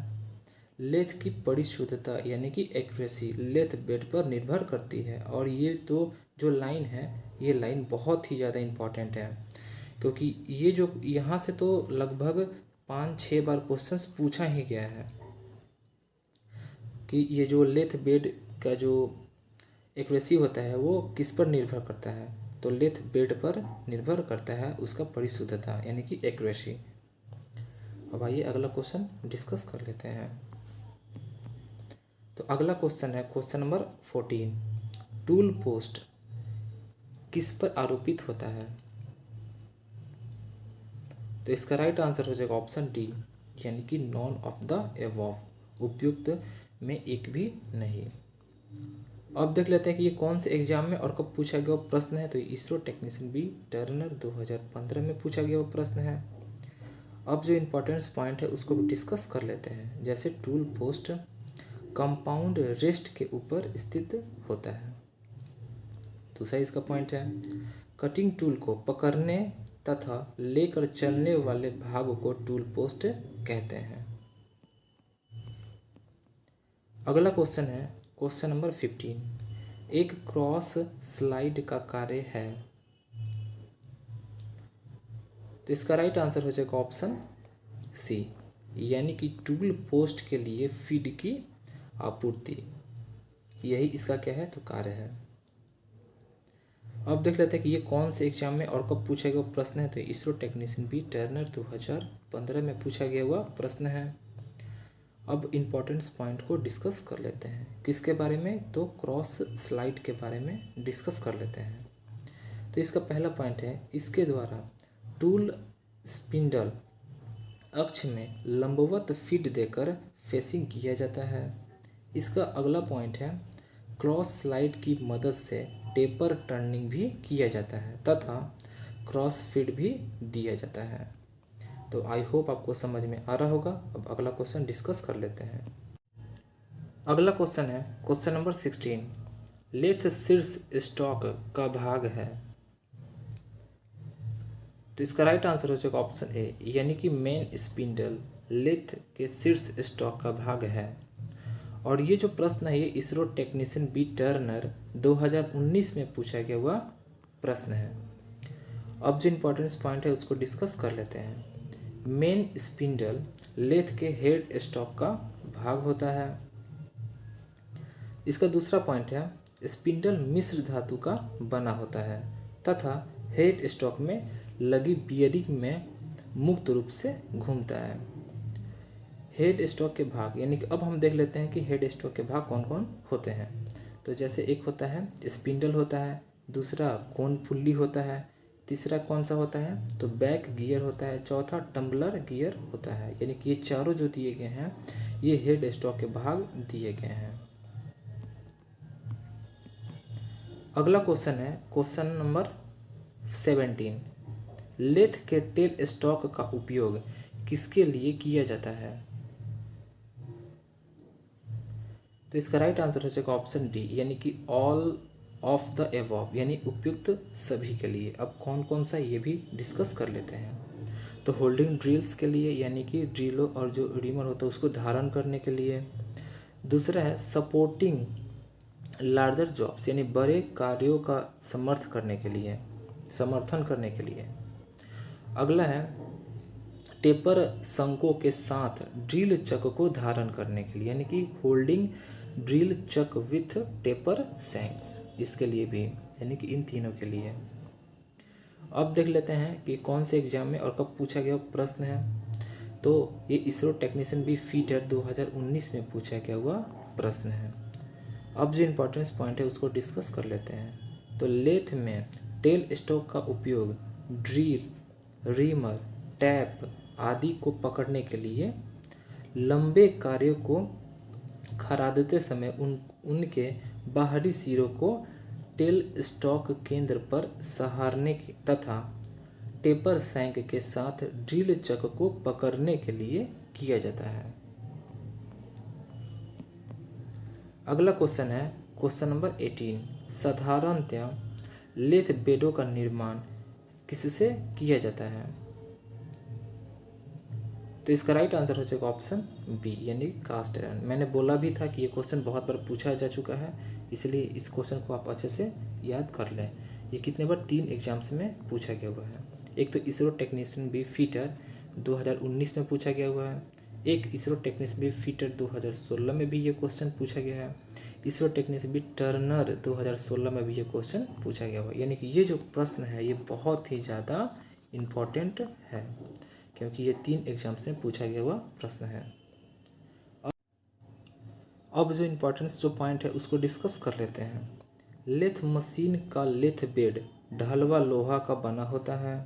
लेथ की परिशुद्धता यानी कि एक्यूरेसी लेथ बेड पर निर्भर करती है। और ये तो जो लाइन है ये लाइन बहुत ही ज़्यादा इम्पॉर्टेंट है, क्योंकि ये जो यहाँ से तो लगभग 5-6 बार क्वेश्चंस पूछा ही गया है कि ये जो लेथ बेड का जो एक्यूरेसी होता है वो किस पर निर्भर करता है। तो लेथ बेड पर निर्भर करता है उसका परिशुद्धता यानी कि एक्यूरेसी। अब आइए अगला क्वेश्चन डिस्कस कर लेते हैं। तो अगला क्वेश्चन है क्वेश्चन नंबर 14। टूल पोस्ट किस पर आरोपित होता है? तो इसका राइट आंसर हो जाएगा ऑप्शन डी, यानी कि नॉन ऑफ द एबव, उपयुक्त में एक भी नहीं। अब देख लेते हैं कि ये कौन से एग्जाम में और कब पूछा गया प्रश्न है। तो इसरो टेक्नीशियन बी टर्नर 2015 में पूछा गया वो प्रश्न है। अब जो इम्पोर्टेंस पॉइंट है उसको भी डिस्कस कर लेते हैं। जैसे टूल पोस्ट कंपाउंड रेस्ट के ऊपर स्थित होता है। दूसरा इसका पॉइंट है कटिंग टूल को पकड़ने तथा लेकर चलने वाले भाग को टूल पोस्ट कहते हैं। अगला क्वेश्चन है क्वेश्चन नंबर 15। एक क्रॉस स्लाइड का कार्य है। तो इसका राइट आंसर हो जाएगा ऑप्शन सी, यानी कि टूल पोस्ट के लिए फीड की आपूर्ति, यही इसका क्या है तो कार्य है। अब देख लेते हैं कि ये कौन से एग्जाम में और कब पूछा गया प्रश्न है। तो इसरो टेक्नीशियन बी टर्नर 2015 में पूछा गया हुआ प्रश्न है। अब इम्पोर्टेंस पॉइंट को डिस्कस कर लेते हैं। किसके बारे में? तो क्रॉस स्लाइड के बारे में डिस्कस कर लेते हैं। तो इसका पहला पॉइंट है इसके द्वारा टूल स्पिंडल अक्ष में लंबवत फीड देकर फेसिंग किया जाता है। इसका अगला पॉइंट है क्रॉस स्लाइड की मदद से टेपर टर्निंग भी किया जाता है तथा क्रॉस फीड भी दिया जाता है। तो आई होप आपको समझ में आ रहा होगा। अब अगला क्वेश्चन डिस्कस कर लेते हैं। अगला क्वेश्चन है क्वेश्चन नंबर 16। लेथ शीर्ष स्टॉक का भाग है। तो इसका राइट आंसर हो जाएगा ऑप्शन ए, यानी कि मेन स्पिंडल लेथ के शीर्ष स्टॉक का भाग है। और ये जो प्रश्न है ये इसरो टेक्नीशियन बी टर्नर 2019 में पूछा गया हुआ प्रश्न है। अब जो इम्पोर्टेंस पॉइंट है उसको डिस्कस कर लेते हैं। मेन स्पिंडल लेथ के हेड स्टॉक का भाग होता है। इसका दूसरा पॉइंट है स्पिंडल मिश्र धातु का बना होता है तथा हेड स्टॉक में लगी बियरिंग में मुक्त रूप से घूमता है। हेड स्टॉक के भाग यानी कि अब हम देख लेते हैं कि हेड स्टॉक के भाग कौन कौन होते हैं। तो जैसे एक होता है स्पिंडल होता है, दूसरा कोन पुल्ली होता है, तीसरा कौन सा होता है तो बैक गियर होता है, चौथा टम्बलर गियर होता है। यानी कि ये चारों जो दिए गए हैं ये हेड स्टॉक के भाग दिए गए हैं। अगला क्वेश्चन है क्वेश्चन नंबर 17। लेथ के टेल स्टॉक का उपयोग किसके लिए किया जाता है? तो इसका राइट आंसर हो जाएगा ऑप्शन डी, यानी कि ऑल ऑफ द एबव, यानी उपयुक्त सभी के लिए। अब कौन कौन सा ये भी डिस्कस कर लेते हैं। तो होल्डिंग ड्रिल्स के लिए, यानी कि ड्रिलो और जो रीमर होता है उसको धारण करने के लिए। दूसरा है सपोर्टिंग लार्जर जॉब्स, यानी बड़े कार्यों का समर्थन करने के लिए। अगला है टेपर शंकों के साथ ड्रिल चक को धारण करने के लिए, यानी कि holding drill chuck with taper shanks, इसके लिए भी, यानी कि इन तीनों के लिए। अब देख लेते हैं कि कौन से एग्जाम में और कब पूछा गया प्रश्न है। तो ये इसरो टेक्नीशियन बी फीटर 2019 में पूछा गया हुआ प्रश्न है। अब जो इम्पोर्टेंस पॉइंट है उसको डिस्कस कर लेते हैं। तो लेथ में टेल स्टॉक का उपयोग ड्रिल, रीमर, टैप आदि को पकड़ने के लिए, लंबे कार्यों को खरादते समय उनके बाहरी सिरों को टेल स्टॉक केंद्र पर सहारने तथा टेपर शैंक के साथ ड्रिल चक को पकड़ने के लिए किया जाता है। अगला क्वेश्चन है क्वेश्चन नंबर 18। साधारणतया लेथ बेडों का निर्माण किससे किया जाता है? तो इसका राइट आंसर हो जाएगा ऑप्शन बी, यानी कास्ट आयरन। मैंने बोला भी था कि ये क्वेश्चन बहुत बार पूछा जा चुका है, इसलिए इस क्वेश्चन को आप अच्छे से याद कर लें। ये कितने बार 3 एग्जाम्स में पूछा गया हुआ है। एक तो इसरो टेक्नीशियन बी फीटर 2019 में पूछा गया हुआ है, एक इसरो टेक्नीशियन बी फीटर 2016 में भी ये क्वेश्चन पूछा गया है, इसरो टेक्नीशियन बी टर्नर 2016 में भी ये क्वेश्चन पूछा गया हुआ है। यानी कि ये जो प्रश्न है ये बहुत ही ज़्यादा इम्पोर्टेंट है, क्योंकि ये 3 एग्जाम्स में पूछा गया हुआ प्रश्न है। अब जो इम्पोर्टेंस जो पॉइंट है उसको डिस्कस कर लेते हैं। लेथ मशीन का लेथ बेड ढलवा लोहा का बना होता है।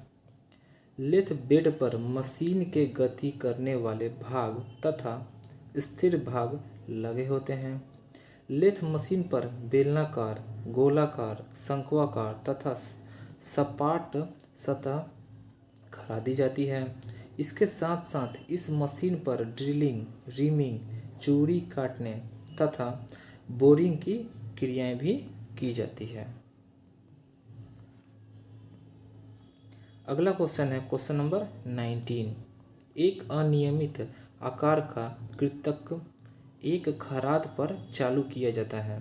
लेथ बेड पर मशीन के गति करने वाले भाग तथा स्थिर भाग लगे होते हैं। लेथ मशीन पर बेलनाकार, गोलाकार, शंक्वाकार तथा सपाट सतह खरादी जाती है। इसके साथ साथ इस मशीन पर ड्रिलिंग, रीमिंग, चूड़ी काटने तथा बोरिंग की क्रियाएं भी की जाती है। अगला क्वेश्चन है क्वेश्चन नंबर 19। एक अनियमित आकार का कृतक एक खराद पर चालू किया जाता है।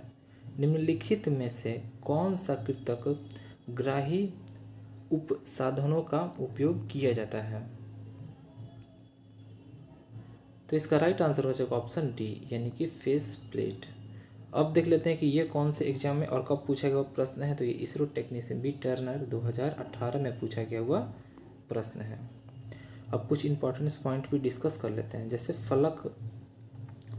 निम्नलिखित में से कौन सा कृतक ग्राही उपसाधनों का उपयोग किया जाता है? तो इसका राइट आंसर हो जाएगा ऑप्शन डी, यानी कि फेस प्लेट। अब देख लेते हैं कि ये कौन से एग्जाम में और कब पूछा गया प्रश्न है। तो ये इसरो टेक्नीशियन बी टर्नर 2018 में पूछा गया हुआ प्रश्न है। अब कुछ इंपॉर्टेंट पॉइंट भी डिस्कस कर लेते हैं। जैसे फलक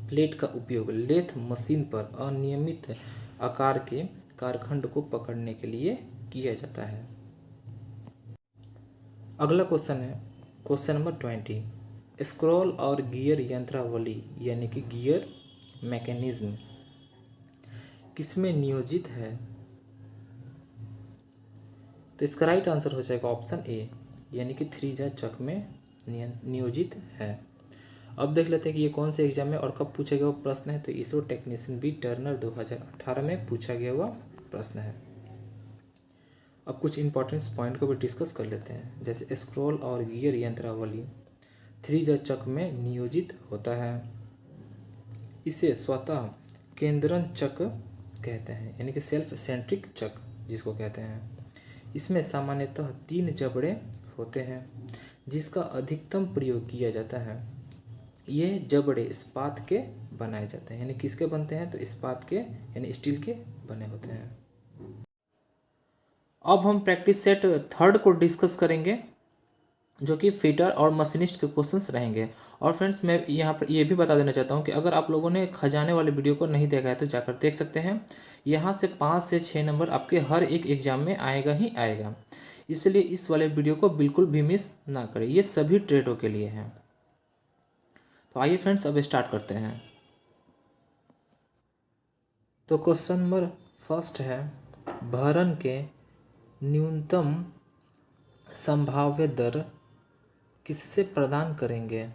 प्लेट का उपयोग लेथ मशीन पर अनियमित आकार के कारखंड को पकड़ने के लिए किया जाता है। अगला क्वेश्चन है क्वेश्चन नंबर 20। स्क्रॉल और गियर यंत्रावली यानी कि गियर मैकेनिज्म किसमें नियोजित है? तो इसका राइट आंसर हो जाएगा ऑप्शन ए, यानी कि 3 जा चक में नियोजित है। अब देख लेते हैं कि ये कौन से एग्जाम में और कब पूछा गया हुआ प्रश्न है। तो इसरो टेक्नीशियन बी टर्नर 2018 में पूछा गया हुआ प्रश्न है। अब कुछ इंपॉर्टेंट पॉइंट को भी डिस्कस कर लेते हैं। जैसे स्क्रॉल और गियर यंत्रावली 3 चक्र में नियोजित होता है। इसे स्वतः केंद्रन चक्र कहते हैं, यानी कि सेल्फ सेंट्रिक चक्र जिसको कहते हैं। इसमें सामान्यतः 3 जबड़े होते हैं जिसका अधिकतम प्रयोग किया जाता है। ये जबड़े इस्पात के बनाए जाते हैं, यानी किसके बनते हैं तो इस्पात के यानी स्टील के बने होते हैं। अब हम प्रैक्टिस सेट 3 को डिस्कस करेंगे जो कि फिटर और मशीनिस्ट के क्वेश्चंस रहेंगे। और फ्रेंड्स मैं यहाँ पर ये भी बता देना चाहता हूँ कि अगर आप लोगों ने खजाने वाले वीडियो को नहीं देखा है तो जाकर देख सकते हैं। यहाँ से 5 से 6 नंबर आपके हर एक एग्जाम में आएगा ही आएगा, इसलिए इस वाले वीडियो को बिल्कुल भी मिस ना करें। ये सभी ट्रेडों के लिए हैं। तो आइए फ्रेंड्स अब स्टार्ट करते हैं। तो क्वेश्चन नंबर फर्स्ट है, भरण के न्यूनतम संभाव्य दर किससे प्रदान करेंगे।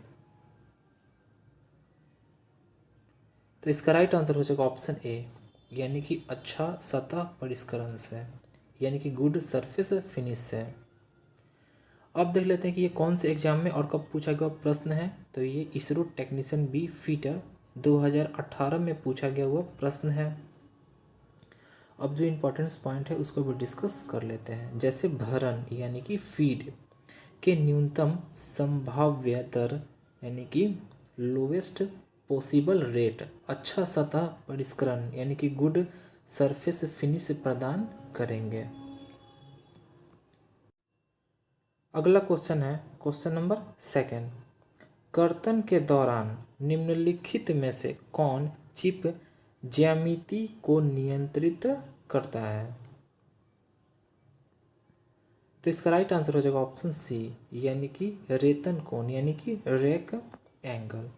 तो इसका राइट आंसर हो जाएगा ऑप्शन ए, यानी कि अच्छा सतह परिष्करण से, यानी कि गुड सरफेस फिनिश से। अब देख लेते हैं कि ये कौन से एग्जाम में और कब पूछा गया प्रश्न है। तो ये इसरो टेक्नीशियन बी फीटर 2018 में पूछा गया हुआ प्रश्न है। अब जो इम्पोर्टेंस पॉइंट है उसको भी डिस्कस कर लेते हैं। जैसे भरण यानी कि फीड के न्यूनतम संभाव्य दर यानी कि लोवेस्ट पॉसिबल रेट अच्छा सतह परिष्करण यानी कि गुड सरफेस फिनिश प्रदान करेंगे। अगला क्वेश्चन है क्वेश्चन नंबर सेकंड, कर्तन के दौरान निम्नलिखित में से कौन चिप ज्यामिति को नियंत्रित करता है। तो इसका राइट आंसर हो जाएगा ऑप्शन सी, यानी कि रेतन कोण यानी कि रैक एंगल।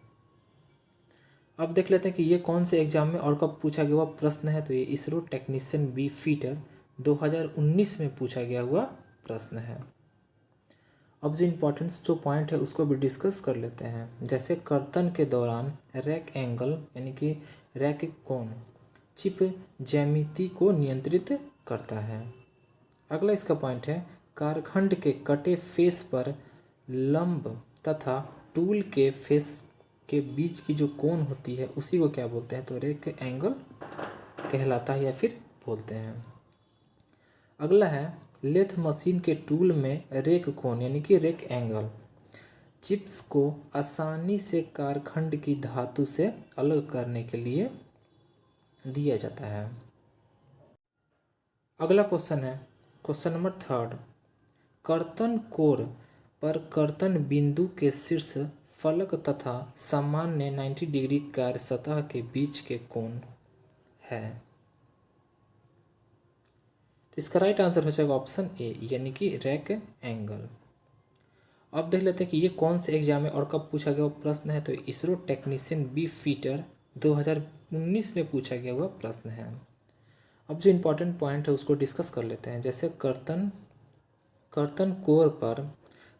अब देख लेते हैं कि ये कौन से एग्जाम में और कब पूछा गया हुआ प्रश्न है। तो ये इसरो टेक्नीशियन बी फीटर 2019 में पूछा गया हुआ प्रश्न है। अब जो इम्पोर्टेंस जो पॉइंट है उसको भी डिस्कस कर लेते हैं। जैसे कर्तन के दौरान रैक एंगल यानी कि रैक कोण चिप ज्यामिति को नियंत्रित करता है। अगला इसका पॉइंट है, कारखंड के कटे फेस पर लंब तथा टूल के फेस के बीच की जो कोण होती है उसी को क्या बोलते हैं तो रैक एंगल कहलाता है या फिर बोलते हैं। अगला है, लेथ मशीन के टूल में रैक कोण यानी कि रैक एंगल चिप्स को आसानी से कारखंड की धातु से अलग करने के लिए दिया जाता है। अगला क्वेश्चन है क्वेश्चन नंबर थर्ड, कर्तन कोर पर कर्तन बिंदु के शीर्ष फलक तथा सामान्य 90 डिग्री कार्य सतह के बीच के कोण है। तो इसका राइट आंसर हो जाएगा ऑप्शन ए, यानी कि रैक एंगल। अब देख लेते हैं कि ये कौन से एग्जाम में और कब पूछा गया प्रश्न है। तो इसरो टेक्नीशियन बी फीटर 2019 में पूछा गया हुआ प्रश्न है। अब जो इम्पोर्टेंट पॉइंट है उसको डिस्कस कर लेते हैं। जैसे कर्तन कोर पर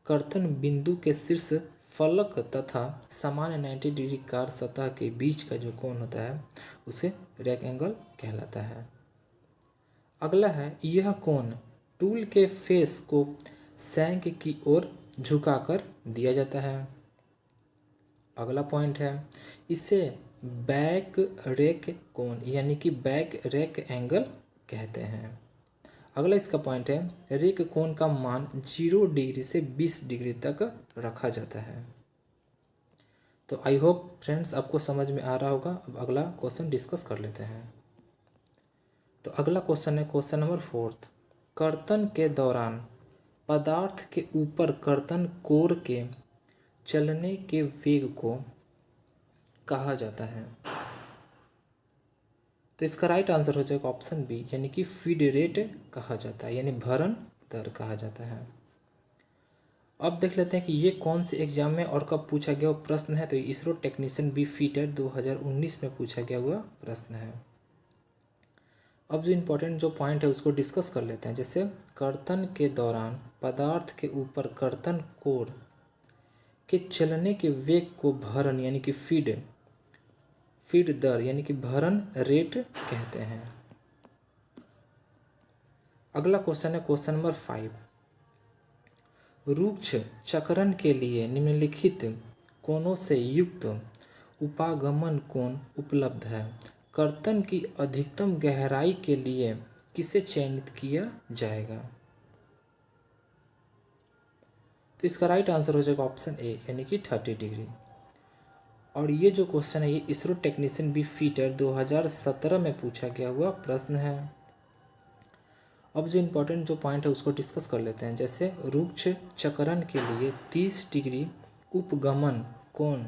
कर्तन बिंदु के शीर्ष फलक तथा सामान्य 90 डिग्री कार्य सतह के बीच का जो कोण होता है उसे रैक एंगल कहलाता है। अगला है, यह कोण टूल के फेस को सैंक की ओर झुकाकर दिया जाता है। अगला पॉइंट है, इसे बैक रैक कोण यानी कि बैक रैक एंगल कहते हैं। अगला इसका पॉइंट है, रैक कोण का मान 0 डिग्री से 20 डिग्री तक रखा जाता है। तो आई होप फ्रेंड्स आपको समझ में आ रहा होगा। अब अगला क्वेश्चन डिस्कस कर लेते हैं। तो अगला क्वेश्चन है क्वेश्चन नंबर फोर्थ, कर्तन के दौरान पदार्थ के ऊपर कर्तन कोर के चलने के वेग को कहा जाता है। तो इसका राइट आंसर हो जाएगा ऑप्शन बी, यानी कि फीड रेट कहा जाता है, यानी भरण दर कहा जाता है। अब देख लेते हैं कि ये कौन से एग्जाम में और कब पूछा गया प्रश्न है। तो इसरो टेक्नीशियन बी फीटर 2019 में पूछा गया हुआ प्रश्न है। अब जो इम्पोर्टेंट जो पॉइंट है उसको डिस्कस कर लेते हैं। जैसे कर्तन के दौरान पदार्थ के ऊपर कर्तन कोर के चलने के वेग को भरण यानी कि फीड दर यानी कि भरण रेट कहते हैं। अगला क्वेश्चन है क्वेश्चन नंबर 5। रुक्ष चक्रण के लिए निम्नलिखित कोणों से युक्त उपागमन कोण उपलब्ध है। कर्तन की अधिकतम गहराई के लिए किसे चयनित किया जाएगा? तो इसका राइट आंसर हो जाएगा ऑप्शन ए, यानी कि 30 डिग्री। और ये जो क्वेश्चन है ये इसरो टेक्नीशियन बी फीटर 2017 में पूछा गया हुआ प्रश्न है। अब जो इम्पोर्टेंट जो पॉइंट है उसको डिस्कस कर लेते हैं। जैसे रुक्ष चक्रण के लिए 30 डिग्री उपगमन कोण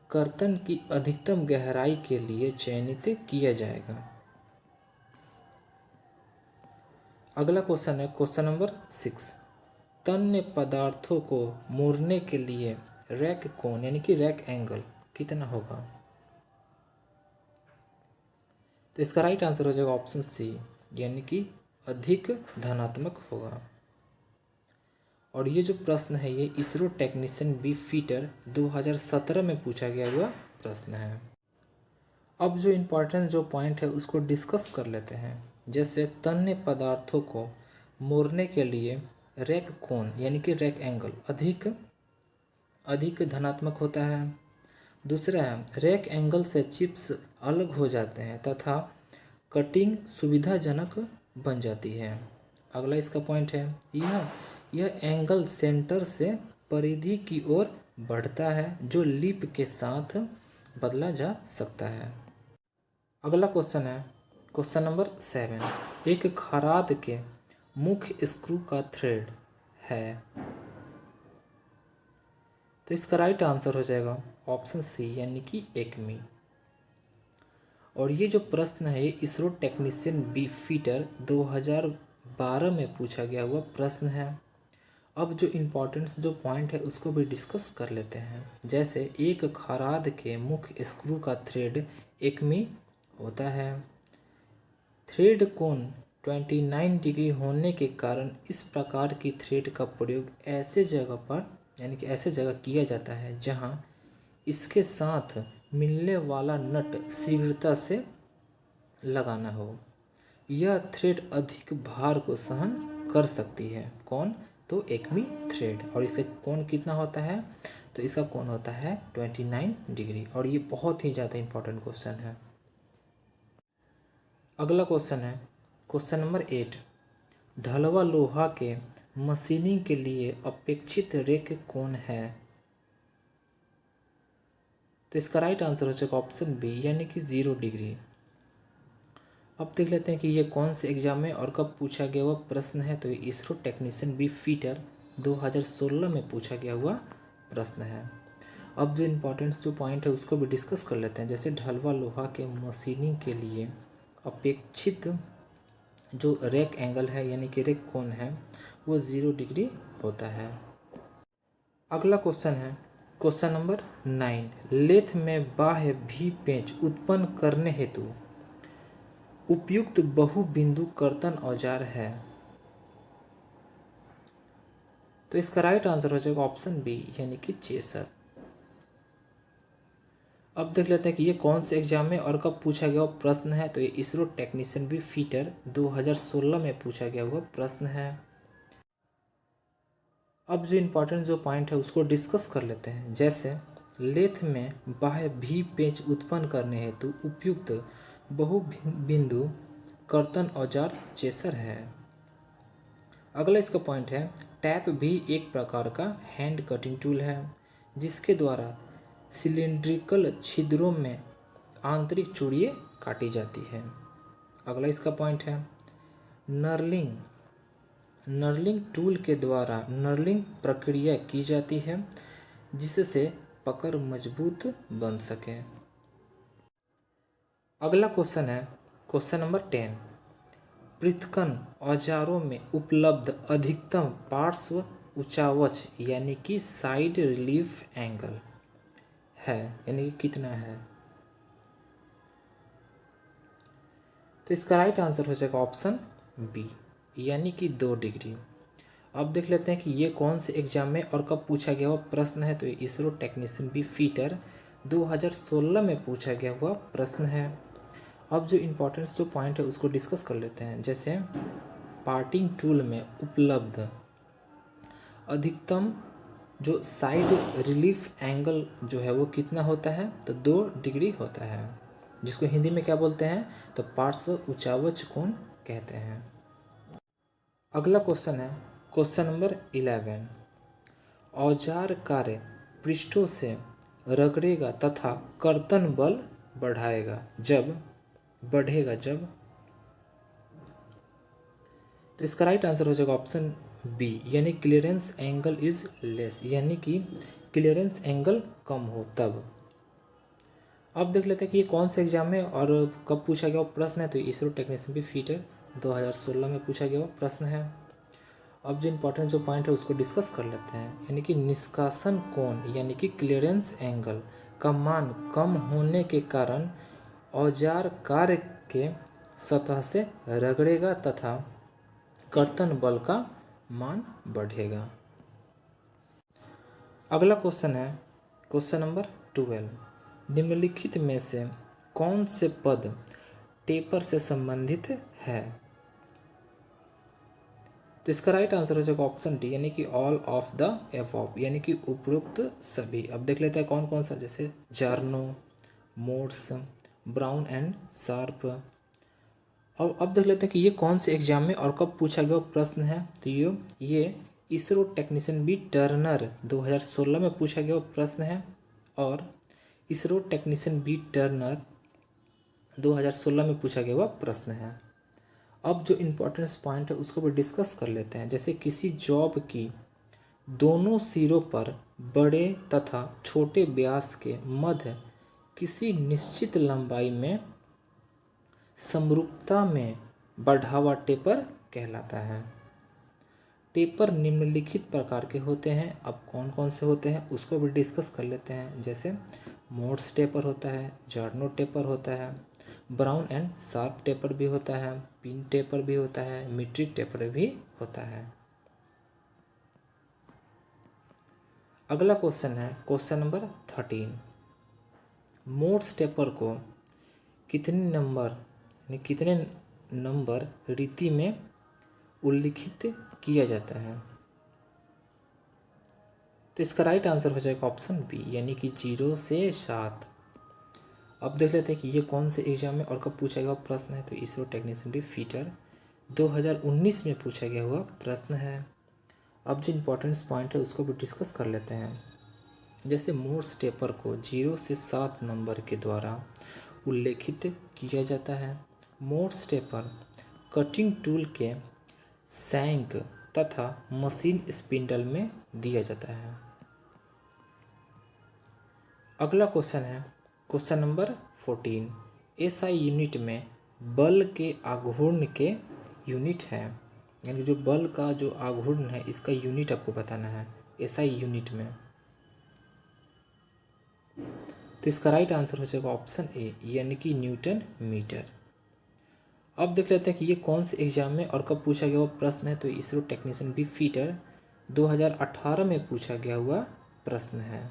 कर्तन की अधिकतम गहराई के लिए चयनित किया जाएगा। अगला क्वेश्चन है क्वेश्चन नंबर 6। तन्य पदार्थों को मोड़ने के लिए रैक कोण यानी कि रैक एंगल कितना होगा? तो इसका राइट आंसर हो जाएगा ऑप्शन सी, यानी कि अधिक धनात्मक होगा। और ये जो प्रश्न है ये इसरो टेक्नीशियन बी फीटर 2017 में पूछा गया हुआ प्रश्न है। अब जो इम्पोर्टेंट जो पॉइंट है उसको डिस्कस कर लेते हैं। जैसे तन्य पदार्थों को मोड़ने के लिए रैक कोण यानी कि रैक एंगल अधिक धनात्मक होता है। दूसरा है रैक एंगल से चिप्स अलग हो जाते हैं तथा कटिंग सुविधाजनक बन जाती है। अगला इसका पॉइंट है यह एंगल सेंटर से परिधि की ओर बढ़ता है जो लिप के साथ बदला जा सकता है। अगला क्वेश्चन है क्वेश्चन नंबर 7। एक खराद के मुख्य स्क्रू का थ्रेड है। तो इसका राइट आंसर हो जाएगा ऑप्शन सी, यानी कि एकमी। और ये जो प्रश्न है ये इसरो टेक्नीशियन बी फीटर 2012 में पूछा गया हुआ प्रश्न है। अब जो इम्पोर्टेंस जो पॉइंट है उसको भी डिस्कस कर लेते हैं। जैसे एक खराद के मुख्य स्क्रू का थ्रेड एकमी होता है। थ्रेड कोण 29 डिग्री होने के कारण इस प्रकार की थ्रेड का प्रयोग ऐसे जगह पर यानी कि ऐसे जगह किया जाता है जहां इसके साथ मिलने वाला नट शीघ्रता से लगाना हो। यह थ्रेड अधिक भार को सहन कर सकती है। कौन? तो एकमी थ्रेड। और इसका कोण कितना होता है? तो इसका कोण होता है 29 डिग्री। और ये बहुत ही ज़्यादा इंपॉर्टेंट क्वेश्चन है। अगला क्वेश्चन है क्वेश्चन नंबर 8। ढलवा लोहा के मशीनिंग के लिए अपेक्षित रेक कोण है। तो इसका राइट आंसर हो जाएगा ऑप्शन बी, यानी कि 0 डिग्री। अब देख लेते हैं कि ये कौन से एग्जाम में और कब पूछा गया हुआ प्रश्न है। तो ये इसरो टेक्नीशियन बी फीटर 2016 में पूछा गया हुआ प्रश्न है। अब जो इम्पोर्टेंट जो पॉइंट है उसको भी डिस्कस कर लेते हैं। जैसे ढलवा लोहा के मशीनिंग के लिए अपेक्षित जो रैक एंगल है यानी कि रैक कोण है वो 0 डिग्री होता है। अगला क्वेश्चन है क्वेश्चन नंबर 9। लेथ में बाह्य भी पेंच उत्पन्न करने हेतु उपयुक्त बहुबिंदु कर्तन औजार है। तो इसका राइट आंसर हो जाएगा ऑप्शन बी, यानी कि चेसर। अब देख लेते हैं कि ये कौन से एग्जाम में और कब पूछा गया हुआ प्रश्न है। तो ये इसरो टेक्नीशियन बी फीटर 2016 में पूछा गया हुआ प्रश्न है। अब जो इम्पोर्टेंट जो पॉइंट है उसको डिस्कस कर लेते हैं। जैसे लेथ में बाह्य भी पेंच उत्पन्न करने हेतु उपयुक्त बहुबिंदु कर्तन औजार चेसर है। अगला इसका पॉइंट है टैप भी एक प्रकार का हैंड कटिंग टूल है जिसके द्वारा सिलिंड्रिकल छिद्रों में आंतरिक चूड़ियाँ काटी जाती है। अगला इसका पॉइंट है नर्लिंग टूल के द्वारा नर्लिंग प्रक्रिया की जाती है जिससे पकड़ मजबूत बन सके। अगला क्वेश्चन है क्वेश्चन नंबर 10। पृथक्कन औजारों में उपलब्ध अधिकतम पार्श्व उचावच यानी कि साइड रिलीफ एंगल है, यानी कि कितना है। तो इसका राइट आंसर हो जाएगा ऑप्शन बी, यानी कि 2 डिग्री। अब देख लेते हैं कि ये कौन से एग्जाम में और कब पूछा गया हुआ प्रश्न है। तो ये इसरो टेक्नीशियन बी फीटर 2016 में पूछा गया हुआ प्रश्न है। अब जो इम्पोर्टेंस जो पॉइंट है उसको डिस्कस कर लेते हैं। जैसे पार्टिंग टूल में उपलब्ध अधिकतम जो साइड रिलीफ एंगल जो है वो कितना होता है, तो 2 डिग्री होता है, जिसको हिंदी में क्या बोलते हैं, तो पार्श्व उचावच कोण कहते हैं। अगला क्वेश्चन है क्वेश्चन नंबर 11। औजार कार्य पृष्ठों से रगड़ेगा तथा कर्तन बल बढ़ेगा जब। तो इसका राइट आंसर हो जाएगा ऑप्शन बी, यानी क्लियरेंस एंगल इज लेस, यानी कि क्लियरेंस एंगल कम हो तब। अब देख लेते हैं कि ये कौन से एग्जाम में और कब पूछा गया प्रश्न है, तो इसरो टेक्नीशियन बी फीटर 2016 में पूछा गया प्रश्न है। अब जो इम्पोर्टेंट जो पॉइंट है उसको डिस्कस कर लेते हैं, यानी कि निष्कासन कोण यानी कि क्लियरेंस एंगल का मान कम होने के कारण औजार कार्य के सतह से रगड़ेगा तथा कर्तन बल का मान बढ़ेगा। अगला क्वेश्चन है क्वेश्चन नंबर 12। निम्नलिखित में से कौन से पद टेपर से संबंधित है, तो इसका राइट आंसर हो जाएगा ऑप्शन डी, यानी कि ऑल ऑफ द एबव, यानी कि उपरोक्त सभी। अब देख लेते हैं कौन कौन सा, जैसे जार्नो, मोड्स, ब्राउन एंड शार्प। और अब देख लेते हैं कि ये कौन से एग्जाम में और कब पूछा गया प्रश्न है, तो ये इसरो टेक्नीशियन बी टर्नर 2016 में पूछा गया प्रश्न है, और इसरो टेक्नीशियन बी टर्नर 2016 में पूछा गया हुआ प्रश्न है। अब जो इम्पोर्टेंस पॉइंट है उसको भी डिस्कस कर लेते हैं, जैसे किसी जॉब की दोनों सिरों पर बड़े तथा छोटे व्यास के मध्य किसी निश्चित लंबाई में समरूपता में बढ़ावा टेपर कहलाता है। टेपर निम्नलिखित प्रकार के होते हैं। अब कौन कौन से होते हैं उसको भी डिस्कस कर लेते हैं, जैसे मोड्स टेपर होता है, जार्नो टेपर होता है, ब्राउन एंड शार्प टेपर भी होता है, पिन टेपर भी होता है, मीट्रिक टेपर भी होता है। अगला क्वेश्चन है क्वेश्चन नंबर 13। मोड्स टेपर को कितने नंबर रीति में उल्लिखित किया जाता है, तो इसका राइट आंसर हो जाएगा ऑप्शन बी, यानी कि 0 से 7। अब देख लेते हैं कि ये कौन से एग्जाम में और कब पूछा गया प्रश्न है, तो इसरो टेक्नीशियन बी फीटर 2019 में पूछा गया हुआ प्रश्न है। अब जो इम्पोर्टेंस पॉइंट है उसको भी डिस्कस कर लेते हैं, जैसे मोड्स टेपर को 0 से 7 नंबर के द्वारा उल्लेखित किया जाता है। मोड्स टेपर कटिंग टूल के सैंक तथा मशीन स्पिंडल में दिया जाता है। अगला क्वेश्चन है क्वेश्चन नंबर 14। एसआई यूनिट में बल के आघूर्ण के यूनिट है, यानी जो बल का जो आघूर्ण है इसका यूनिट आपको बताना है एसआई यूनिट में, तो इसका राइट आंसर हो जाएगा ऑप्शन ए, यानी कि न्यूटन मीटर। अब देख लेते हैं कि ये कौन से एग्जाम में और कब पूछा गया हुआ प्रश्न है, तो इसरो टेक्नीशियन बी फीटर 2018 में पूछा गया हुआ प्रश्न है।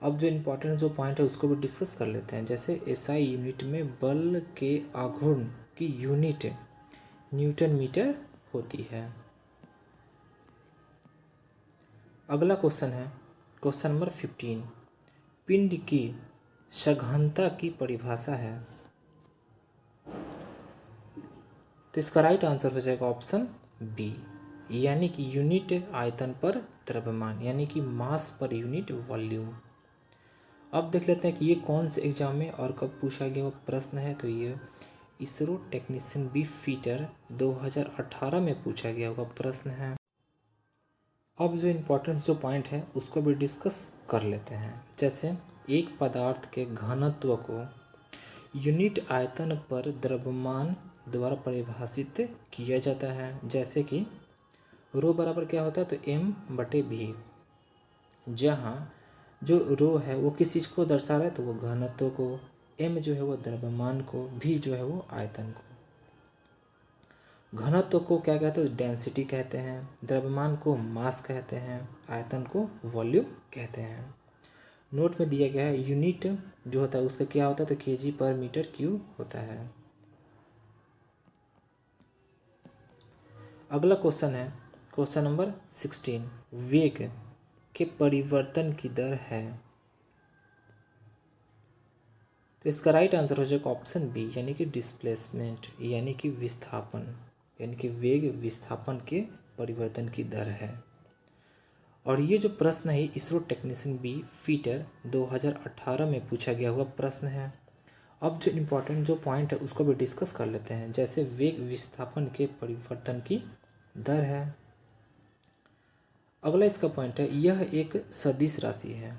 अब जो इम्पोर्टेंट जो पॉइंट है उसको भी डिस्कस कर लेते हैं, जैसे एसआई यूनिट में बल के आघूर्ण की यूनिट न्यूटन मीटर होती है। अगला क्वेश्चन है क्वेश्चन नंबर 15। पिंड की सघनता की परिभाषा है, तो इसका राइट आंसर हो जाएगा ऑप्शन बी, यानी कि यूनिट आयतन पर द्रव्यमान, यानी कि मास पर यूनिट वॉल्यूम। अब देख लेते हैं कि ये कौन से एग्जाम में और कब पूछा गया प्रश्न है, तो ये इसरो टेक्नीशियन बी फीटर 2018 में पूछा गया हुआ प्रश्न है। अब जो इम्पोर्टेंस जो पॉइंट है उसको भी डिस्कस कर लेते हैं, जैसे एक पदार्थ के घनत्व को यूनिट आयतन पर द्रव्यमान द्वारा परिभाषित किया जाता है, जैसे कि रो बराबर क्या होता है, तो m/v, जहाँ जो रो है वो किस चीज़ को दर्शा रहा है, तो वो घनत्व को, m जो है वो द्रव्यमान को, v जो है वो आयतन को। घनत्व को क्या कहते हैं, डेंसिटी कहते हैं, द्रव्यमान को मास कहते हैं, आयतन को वॉल्यूम कहते हैं। नोट में दिया गया है यूनिट जो होता है उसका क्या होता है, तो kg/m³ होता है। अगला क्वेश्चन है क्वेश्चन नंबर 16, वेग के परिवर्तन की दर है। तो इसका राइट आंसर हो जाएगा ऑप्शन बी, यानी कि डिस्प्लेसमेंट, यानी कि विस्थापन, यानी कि वेग विस्थापन के परिवर्तन की दर है। और ये जो प्रश्न है इसरो टेक्नीशियन बी फीटर 2018 में पूछा गया हुआ प्रश्न है। अब जो इम्पोर्टेंट जो पॉइंट है उसको भी डिस्कस कर लेते हैं। जैसे वेग विस्थापन के परिवर्तन की दर है। अगला इसका पॉइंट है, यह एक सदिश राशि है,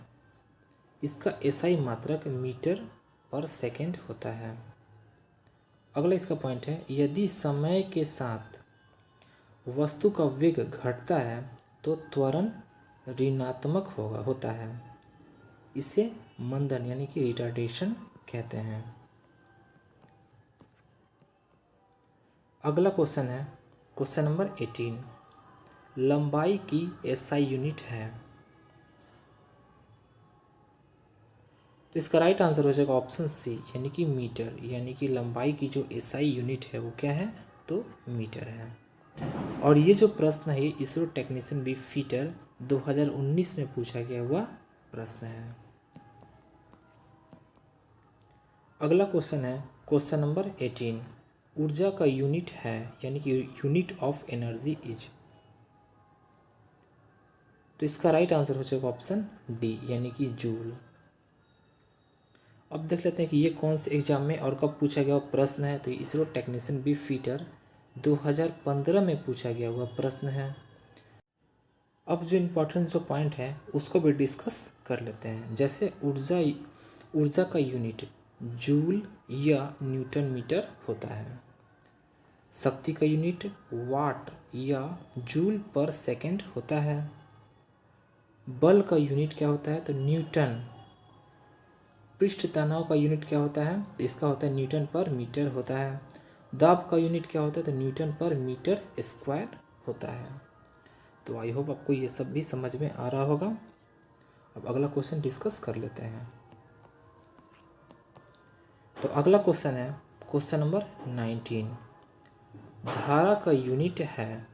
इसका एसआई मात्रक मीटर पर सेकेंड होता है। अगला इसका पॉइंट है, यदि समय के साथ वस्तु का वेग घटता है तो त्वरण ऋणात्मक होता है, इसे मंदन यानी कि रिटार्डेशन कहते हैं। अगला क्वेश्चन है क्वेश्चन नंबर 18, लंबाई की एसआई यूनिट है। तो इसका राइट आंसर हो जाएगा ऑप्शन सी, यानी कि मीटर, यानी कि लंबाई की जो एसआई यूनिट है वो क्या है, तो मीटर है। और ये जो प्रश्न है इसरो टेक्नीशियन बी फीटर 2019 में पूछा गया हुआ प्रश्न है। अगला क्वेश्चन है क्वेश्चन नंबर 18, ऊर्जा का यूनिट है, यानी कि यूनिट ऑफ एनर्जी इज। तो इसका राइट आंसर हो जाएगा ऑप्शन डी, यानी कि जूल। अब देख लेते हैं कि ये कौन से एग्जाम में और कब पूछा गया हुआ प्रश्न है। तो इसरो टेक्नीशियन बी फीटर 2015 में पूछा गया हुआ प्रश्न है। अब जो इम्पोर्टेंट जो पॉइंट है उसको भी डिस्कस कर लेते हैं। जैसे ऊर्जा का यूनिट जूल या न्यूटन मीटर होता है। शक्ति का यूनिट वाट या जूल पर सेकेंड होता है। बल का यूनिट क्या होता है, तो न्यूटन। पृष्ठ तनाव का यूनिट क्या होता है, इसका होता है न्यूटन पर मीटर होता है। दाब का यूनिट क्या होता है, तो न्यूटन पर मीटर स्क्वायर होता है। तो आई होप आपको ये सब भी समझ में आ रहा होगा। अब अगला क्वेश्चन डिस्कस कर लेते हैं। तो अगला क्वेश्चन है क्वेश्चन नंबर 19, धारा का यूनिट है।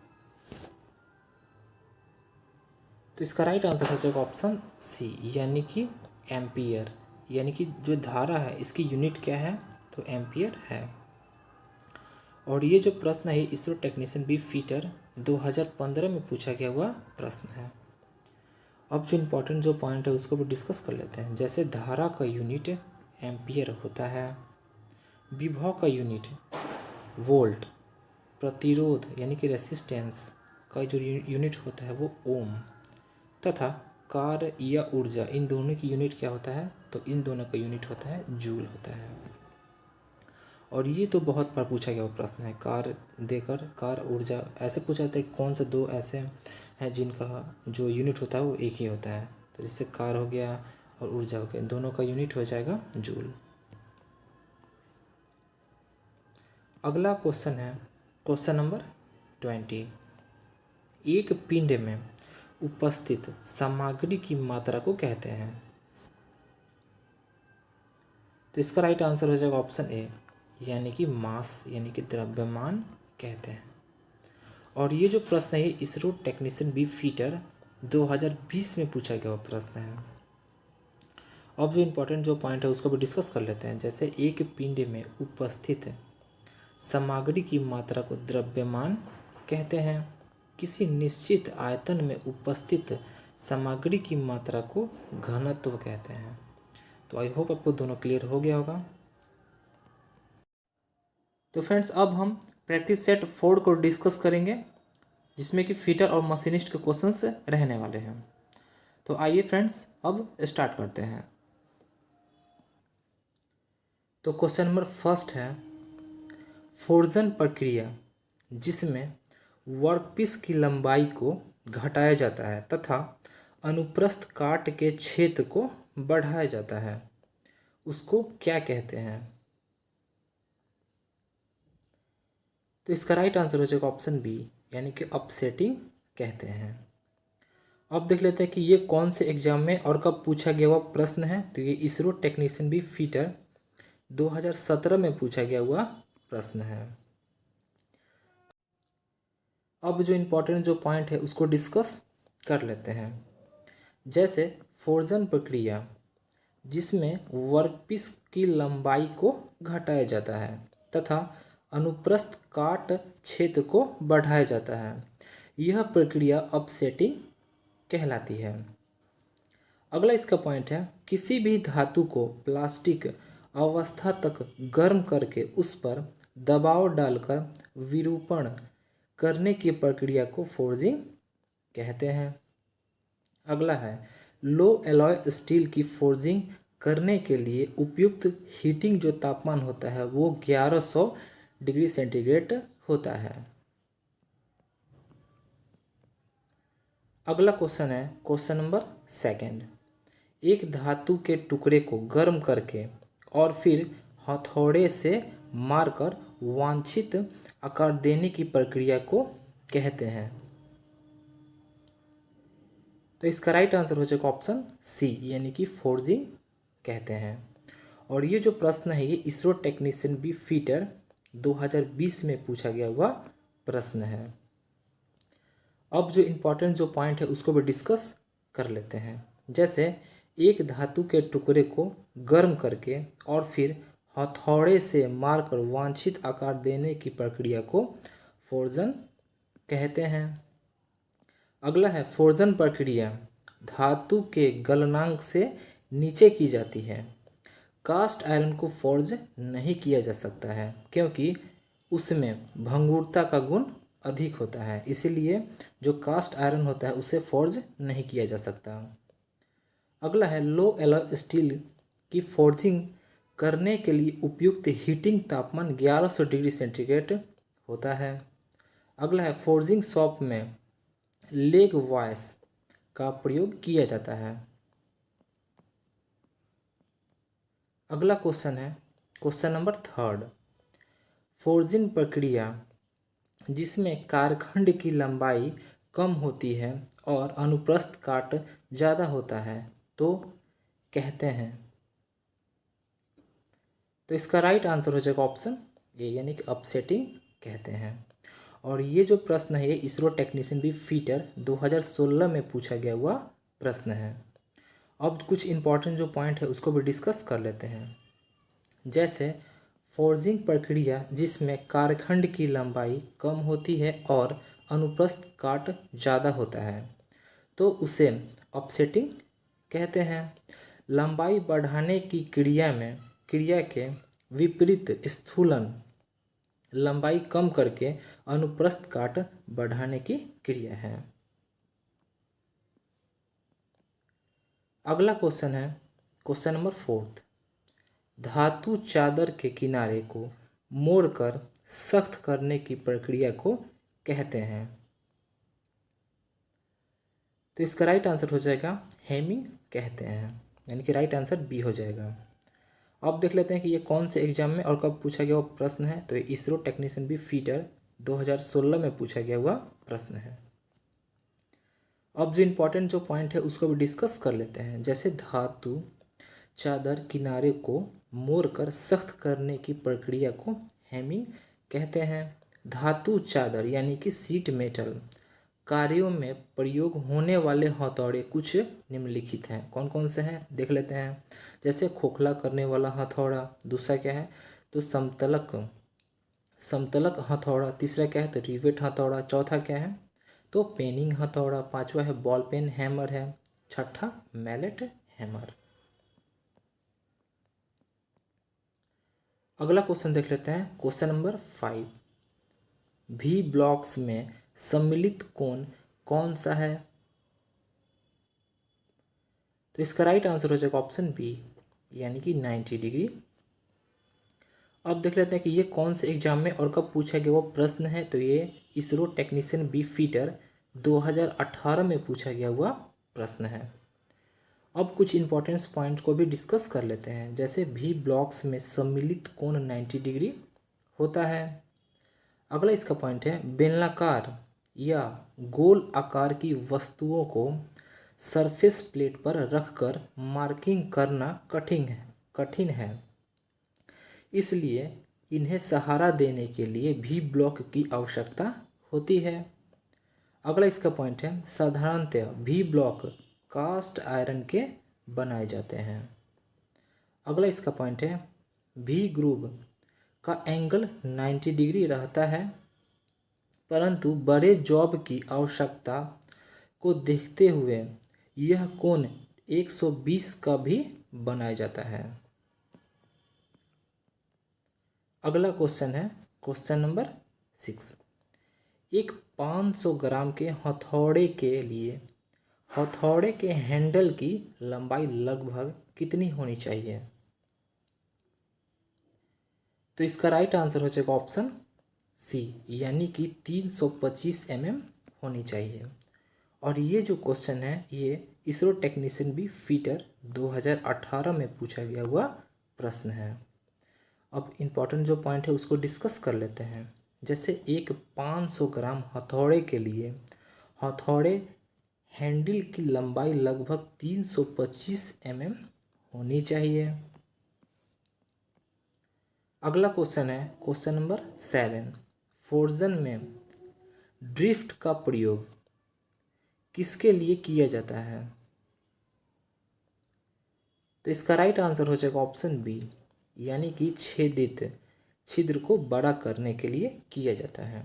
तो इसका राइट आंसर हो जाएगा ऑप्शन सी, यानी कि एम्पियर, यानी कि जो धारा है इसकी यूनिट क्या है, तो एम्पियर है। और ये जो प्रश्न है इसरो टेक्नीशियन बी फीटर 2015 में पूछा गया हुआ प्रश्न है। अब जो इम्पोर्टेंट जो पॉइंट है उसको भी डिस्कस कर लेते हैं। जैसे धारा का यूनिट एम्पियर होता है, विभव का यूनिट वोल्ट, प्रतिरोध यानी कि रेसिस्टेंस का जो यूनिट होता है वो ओम, तथा कार्य या ऊर्जा, इन दोनों की यूनिट क्या होता है, तो इन दोनों का यूनिट होता है जूल होता है। और ये तो बहुत बार पूछा गया प्रश्न है, कार्य देकर कार्य ऊर्जा ऐसे पूछा जाता है कौन से दो ऐसे हैं जिनका जो यूनिट होता है वो एक ही होता है। तो जैसे कार्य हो गया और ऊर्जा हो गया, दोनों का यूनिट हो जाएगा जूल। अगला क्वेश्चन है क्वेश्चन नंबर 20, एक पिंड में उपस्थित सामग्री की मात्रा को कहते हैं। तो इसका राइट आंसर हो जाएगा ऑप्शन ए, यानी कि मास, यानी कि द्रव्यमान कहते हैं। और ये जो प्रश्न है इसरो टेक्नीशियन बी फीटर 2020 में पूछा गया हुआ प्रश्न है। अब जो इम्पोर्टेंट जो पॉइंट है उसको भी डिस्कस कर लेते हैं। जैसे एक पिंड में उपस्थित सामग्री की मात्रा को द्रव्यमान कहते हैं। किसी निश्चित आयतन में उपस्थित सामग्री की मात्रा को घनत्व कहते हैं। तो आई होप आपको दोनों क्लियर हो गया होगा। तो फ्रेंड्स अब हम प्रैक्टिस सेट 4 को डिस्कस करेंगे, जिसमें कि फीटर और मशीनिस्ट के क्वेश्चंस रहने वाले हैं। तो आइए फ्रेंड्स अब स्टार्ट करते हैं। तो क्वेश्चन नंबर फर्स्ट है, फोर्जन प्रक्रिया जिसमें वर्कपीस की लंबाई को घटाया जाता है तथा अनुप्रस्थ काट के क्षेत्र को बढ़ाया जाता है, उसको क्या कहते हैं। तो इसका राइट आंसर हो जाएगा ऑप्शन बी, यानी कि अपसेटिंग कहते हैं। अब देख लेते हैं कि ये कौन से एग्जाम में और कब पूछा गया हुआ प्रश्न है। तो ये इसरो टेक्नीशियन बी फीटर 2017 में पूछा गया हुआ प्रश्न है। अब जो इम्पोर्टेंट जो पॉइंट है उसको डिस्कस कर लेते हैं। जैसे फोर्जन प्रक्रिया, जिसमें वर्कपीस की लंबाई को घटाया जाता है तथा अनुप्रस्थ काट क्षेत्र को बढ़ाया जाता है, यह प्रक्रिया अपसेटिंग कहलाती है। अगला इसका पॉइंट है, किसी भी धातु को प्लास्टिक अवस्था तक गर्म करके उस पर दबाव डालकर विरूपण करने की प्रक्रिया को फोर्जिंग कहते हैं। अगला है, लो एलॉय स्टील की फोर्जिंग करने के लिए उपयुक्त हीटिंग जो तापमान होता है वो 1100 डिग्री सेंटीग्रेड होता है। अगला क्वेश्चन है क्वेश्चन नंबर 2। एक धातु के टुकड़े को गर्म करके और फिर हथौड़े से मारकर वांछित आकार देने की प्रक्रिया को कहते हैं। तो इसका राइट आंसर हो जाएगा ऑप्शन सी, यानी कि फोर्जिंग कहते हैं। और ये जो प्रश्न है ये इसरो टेक्नीशियन बी फीटर 2020 में पूछा गया हुआ प्रश्न है। अब जो इम्पोर्टेंट जो पॉइंट है उसको भी डिस्कस कर लेते हैं। जैसे एक धातु के टुकड़े को गर्म करके और फिर हथौड़े से मारकर वांछित आकार देने की प्रक्रिया को फोर्जन कहते हैं। अगला है, फोर्जन प्रक्रिया धातु के गलनांक से नीचे की जाती है। कास्ट आयरन को फोर्ज नहीं किया जा सकता है क्योंकि उसमें भंगुरता का गुण अधिक होता है, इसीलिए जो कास्ट आयरन होता है उसे फोर्ज नहीं किया जा सकता। अगला है, लो एलॉय स्टील की फोर्जिंग करने के लिए उपयुक्त हीटिंग तापमान 1100 डिग्री सेंटीग्रेड होता है। अगला है, फोर्जिंग शॉप में लेग वॉइस का प्रयोग किया जाता है। अगला क्वेश्चन है क्वेश्चन नंबर 3। फोर्जिंग प्रक्रिया जिसमें कारखंड की लंबाई कम होती है और अनुप्रस्थ काट ज़्यादा होता है तो कहते हैं। तो इसका राइट आंसर हो जाएगा ऑप्शन ए, यानी कि अपसेटिंग कहते हैं। और ये जो प्रश्न है ये इसरो टेक्नीशियन बी फीटर 2016 में पूछा गया हुआ प्रश्न है। अब कुछ इम्पोर्टेंट जो पॉइंट है उसको भी डिस्कस कर लेते हैं। जैसे फोर्जिंग प्रक्रिया जिसमें कारखंड की लंबाई कम होती है और अनुप्रस्थ काट ज़्यादा होता है तो उसे अपसेटिंग कहते हैं। लंबाई बढ़ाने की क्रिया के विपरीत स्थूलन लंबाई कम करके अनुप्रस्थ काट बढ़ाने की क्रिया है। अगला क्वेश्चन है क्वेश्चन नंबर 4। धातु चादर के किनारे को मोड़कर सख्त करने की प्रक्रिया को कहते हैं। तो इसका राइट आंसर हो जाएगा हेमिंग कहते हैं, यानी कि राइट आंसर बी हो जाएगा। अब देख लेते हैं कि ये कौन से एग्जाम में और कब पूछा गया हुआ प्रश्न है। तो ये इसरो टेक्नीशियन बी फीटर 2016 में पूछा गया हुआ प्रश्न है। अब जो इम्पोर्टेंट जो पॉइंट है उसको भी डिस्कस कर लेते हैं। जैसे धातु चादर किनारे को मोड़कर सख्त करने की प्रक्रिया को हेमिंग कहते हैं। धातु चादर यानी कि शीट मेटल कार्यों में प्रयोग होने वाले हथौड़े कुछ निम्नलिखित हैं। कौन कौन से हैं देख लेते हैं। जैसे खोखला करने वाला हथौड़ा, दूसरा क्या है तो समतलक हथौड़ा, तीसरा क्या है तो रिवेट हथौड़ा, चौथा क्या है तो पेनिंग हथौड़ा, पांचवा है बॉल पेन हैमर है, छठा मैलेट हैमर। अगला क्वेश्चन देख लेते हैं क्वेश्चन नंबर 5। भी ब्लॉक्स में सम्मिलित कोण कौन सा है। तो इसका राइट आंसर हो जाएगा ऑप्शन बी, यानी कि 90 डिग्री। अब देख लेते हैं कि ये कौन से एग्जाम में और कब पूछा गया वो प्रश्न है। तो ये इसरो टेक्नीशियन बी फीटर 2018 में पूछा गया हुआ प्रश्न है। अब कुछ इंपॉर्टेंट पॉइंट को भी डिस्कस कर लेते हैं। जैसे भी ब्लॉक्स में सम्मिलित कोण 90 डिग्री होता है। अगला इसका पॉइंट है, बेलनाकार या गोल आकार की वस्तुओं को सरफेस प्लेट पर रखकर मार्किंग करना कठिन है, इसलिए इन्हें सहारा देने के लिए भी ब्लॉक की आवश्यकता होती है। अगला इसका पॉइंट है साधारणतया भी ब्लॉक कास्ट आयरन के बनाए जाते हैं। अगला इसका पॉइंट है भी ग्रूव का एंगल 90 डिग्री रहता है, परंतु बड़े जॉब की आवश्यकता को देखते हुए यह कोण 120 का भी बनाया जाता है। अगला क्वेश्चन है क्वेश्चन नंबर 6। एक 500 ग्राम के हथौड़े के लिए हथौड़े के हैंडल की लंबाई लगभग कितनी होनी चाहिए? तो इसका राइट आंसर हो जाएगा ऑप्शन सी, यानी कि 325 होनी चाहिए। और ये जो क्वेश्चन है ये इसरो टेक्नीशियन बी फीटर 2018 में पूछा गया हुआ प्रश्न है। अब इम्पॉर्टेंट जो पॉइंट है उसको डिस्कस कर लेते हैं। जैसे एक 500 ग्राम हथौड़े के लिए हथौड़े हैंडल की लंबाई लगभग 325 होनी चाहिए। अगला क्वेश्चन है क्वेश्चन नंबर 7। फोर्जन में ड्रिफ्ट का प्रयोग किसके लिए किया जाता है? तो इसका राइट आंसर हो जाएगा ऑप्शन बी, यानी कि छेदित छिद्र को बड़ा करने के लिए किया जाता है।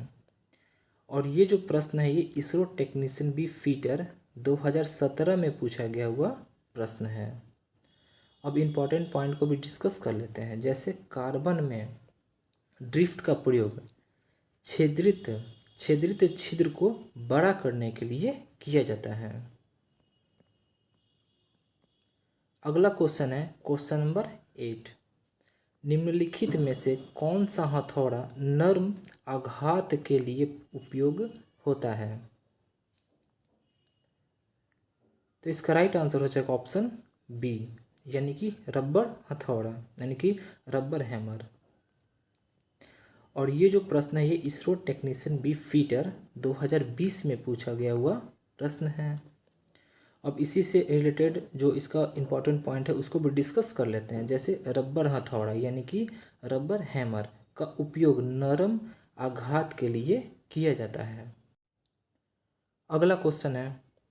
और ये जो प्रश्न है ये इसरो टेक्नीशियन बी फीटर 2017 में पूछा गया हुआ प्रश्न है। अब इम्पॉर्टेंट पॉइंट को भी डिस्कस कर लेते हैं। जैसे कार्बन में ड्रिफ्ट का प्रयोग छेदित छिद्र को बड़ा करने के लिए किया जाता है। अगला क्वेश्चन है क्वेश्चन नंबर 8। निम्नलिखित में से कौन सा हथौड़ा नर्म आघात के लिए उपयोग होता है? तो इसका राइट आंसर हो जाएगा ऑप्शन बी, यानी कि रबर हथौड़ा, यानी कि रबर हैमर। और ये जो प्रश्न है ये इसरो टेक्नीशियन बी फीटर 2020 में पूछा गया हुआ प्रश्न है। अब इसी से रिलेटेड जो इसका इम्पॉर्टेंट पॉइंट है उसको भी डिस्कस कर लेते हैं। जैसे रबर हथौड़ा यानी कि रबर हैमर का उपयोग नरम आघात के लिए किया जाता है। अगला क्वेश्चन है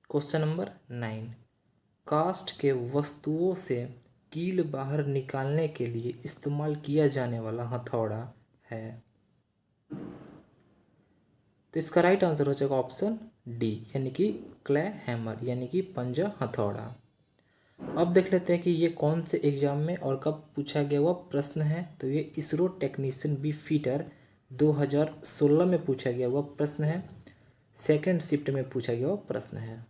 क्वेश्चन नंबर 9। कास्ट के वस्तुओं से कील बाहर निकालने के लिए इस्तेमाल किया जाने वाला हथौड़ा है। तो इसका राइट आंसर हो जाएगा ऑप्शन डी, यानी कि क्ले हैमर, यानी कि पंजा हथौड़ा। अब देख लेते हैं कि ये कौन से एग्जाम में और कब पूछा गया हुआ प्रश्न है। तो ये इसरो टेक्नीशियन बी फीटर 2016 में पूछा गया हुआ प्रश्न है। सेकंड शिफ्ट में पूछा गया हुआ प्रश्न है।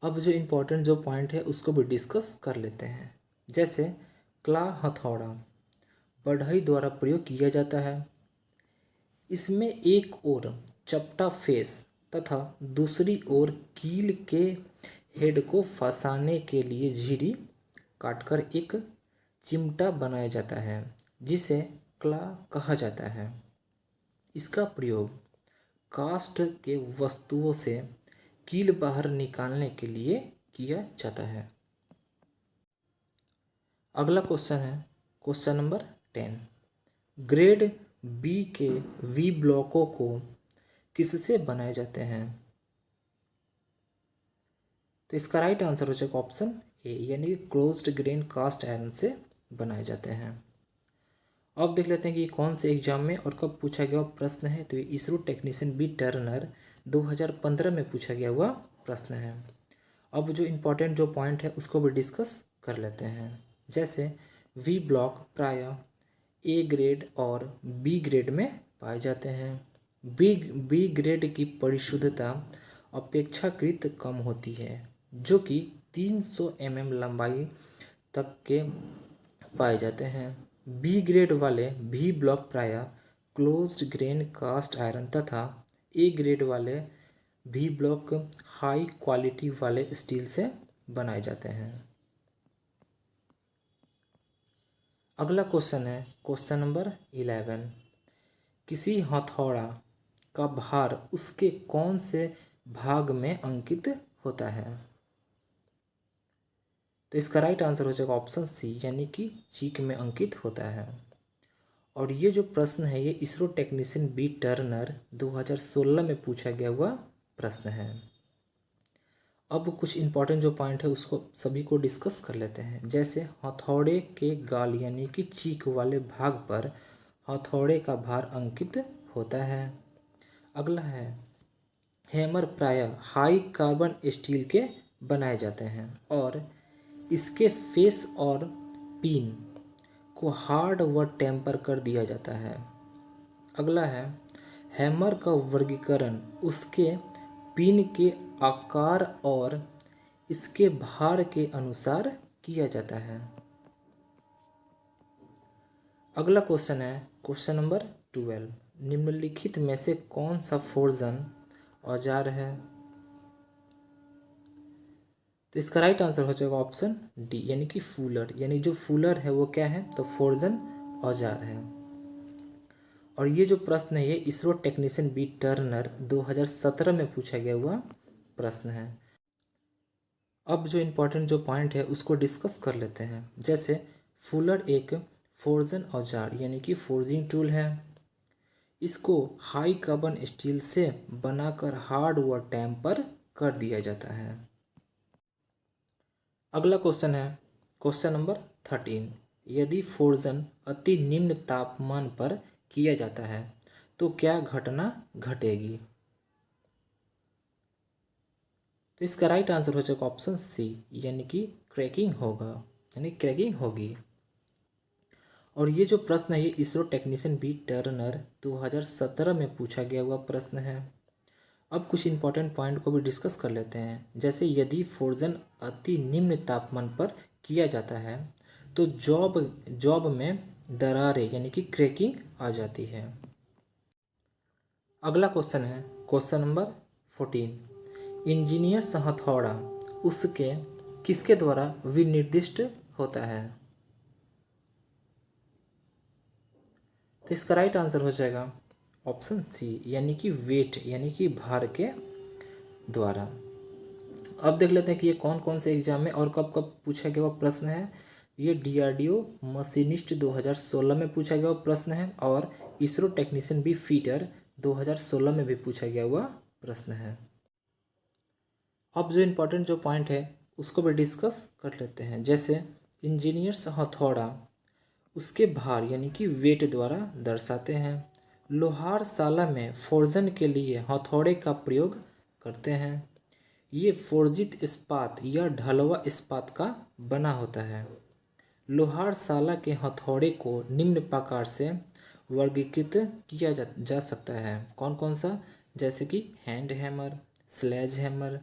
अब जो इम्पोर्टेंट जो पॉइंट है उसको भी डिस्कस कर लेते हैं। जैसे क्ला हथौड़ा बढ़ई द्वारा प्रयोग किया जाता है। इसमें एक ओर चपटा फेस तथा दूसरी ओर कील के हेड को फंसाने के लिए झिरी काटकर एक चिमटा बनाया जाता है जिसे क्ला कहा जाता है। इसका प्रयोग कास्ट के वस्तुओं से कील बाहर निकालने के लिए किया जाता है। अगला क्वेश्चन है क्वेश्चन नंबर 10। ग्रेड बी के वी ब्लॉकों को किससे बनाए जाते हैं? तो इसका राइट आंसर हो जाएगा ऑप्शन ए, यानी कि क्लोज्ड ग्रेन कास्ट आयरन से बनाए जाते हैं। अब देख लेते हैं कि कौन से एग्जाम में और कब पूछा गया प्रश्न है। तो ये इसरो टेक्नीशियन बी टर्नर 2015 में पूछा गया हुआ प्रश्न है। अब जो इम्पोर्टेंट जो पॉइंट है उसको भी डिस्कस कर लेते हैं। जैसे वी ब्लॉक प्रायः ए ग्रेड और बी ग्रेड में पाए जाते हैं। बी ग्रेड की परिशुद्धता अपेक्षाकृत कम होती है, जो कि 300 लंबाई तक के पाए जाते हैं। बी ग्रेड वाले भी ब्लॉक प्रायः क्लोज्ड ग्रेन कास्ट आयरन तथा ए ग्रेड वाले भी ब्लॉक हाई क्वालिटी वाले स्टील से बनाए जाते हैं। अगला क्वेश्चन है क्वेश्चन नंबर 11। किसी हथौड़ा का भार उसके कौन से भाग में अंकित होता है? तो इसका राइट आंसर हो जाएगा ऑप्शन सी, यानी कि चीक में अंकित होता है। और ये जो प्रश्न है ये इसरो टेक्नीशियन बी टर्नर 2016 में पूछा गया हुआ प्रश्न है। अब कुछ इंपॉर्टेंट जो पॉइंट है उसको सभी को डिस्कस कर लेते हैं। जैसे हथौड़े के गाल यानी कि चीक वाले भाग पर हथौड़े का भार अंकित होता है। अगला है हैमर प्रायः हाई कार्बन स्टील के बनाए जाते हैं और इसके फेस और पिन को हार्ड व टेम्पर कर दिया जाता है। अगला है हैमर का वर्गीकरण उसके पिन के आकार और इसके भार के अनुसार किया जाता है। अगला क्वेश्चन है क्वेश्चन नंबर 12, निम्नलिखित में से कौन सा फोर्जन औजार है? तो इसका राइट आंसर हो जाएगा ऑप्शन डी यानी कि फूलर। यानी जो फूलर है वो क्या है? तो फोर्जन औजार है। और ये जो प्रश्न है ये इसरो टेक्नीशियन बी टर्नर 2017 में पूछा गया हुआ प्रश्न है। अब जो इम्पोर्टेंट जो पॉइंट है उसको डिस्कस कर लेते हैं। जैसे फूलर एक फोर्जन औजार यानी कि फोर्जिंग टूल है। इसको हाई कार्बन स्टील से बनाकर हार्ड व टेम्पर कर दिया जाता है। अगला क्वेश्चन है क्वेश्चन नंबर 13, यदि फोर्जन अति निम्न तापमान पर किया जाता है तो क्या घटना घटेगी? तो इसका राइट आंसर हो जाएगा ऑप्शन सी यानी कि क्रैकिंग होगा यानी क्रैकिंग होगी। और ये जो प्रश्न है ये इसरो टेक्नीशियन बी टर्नर 2017 में पूछा गया हुआ प्रश्न है। अब कुछ इंपॉर्टेंट पॉइंट को भी डिस्कस कर लेते हैं। जैसे यदि फोर्जन अति निम्न तापमान पर किया जाता है तो जॉब में दरारें यानी कि क्रैकिंग आ जाती है। अगला क्वेश्चन है क्वेश्चन नंबर 14, इंजीनियर्स हथौड़ा उसके किसके द्वारा विनिर्दिष्ट होता है? तो इसका राइट आंसर हो जाएगा ऑप्शन सी यानी कि वेट यानी कि भार के द्वारा। अब देख लेते हैं कि ये कौन कौन से एग्जाम में और कब कब पूछा गया हुआ प्रश्न है। ये डीआरडीओ मशीनिस्ट 2016 में पूछा गया हुआ प्रश्न है और इसरो टेक्नीशियन बी फीटर 2016 में भी पूछा गया हुआ प्रश्न है। अब जो इम्पोर्टेंट जो पॉइंट है उसको भी डिस्कस कर लेते हैं। जैसे इंजीनियर्स हथौड़ा उसके भार यानी कि वेट द्वारा दर्शाते हैं। लोहारशाला में फोर्जन के लिए हथौड़े का प्रयोग करते हैं। ये फोर्जित इस्पात या ढलवा इस्पात का बना होता है। लोहारशाला के हथौड़े को निम्न प्रकार से वर्गीकृत किया जा सकता है। कौन कौन सा? जैसे कि hand hammer, sledge hammer,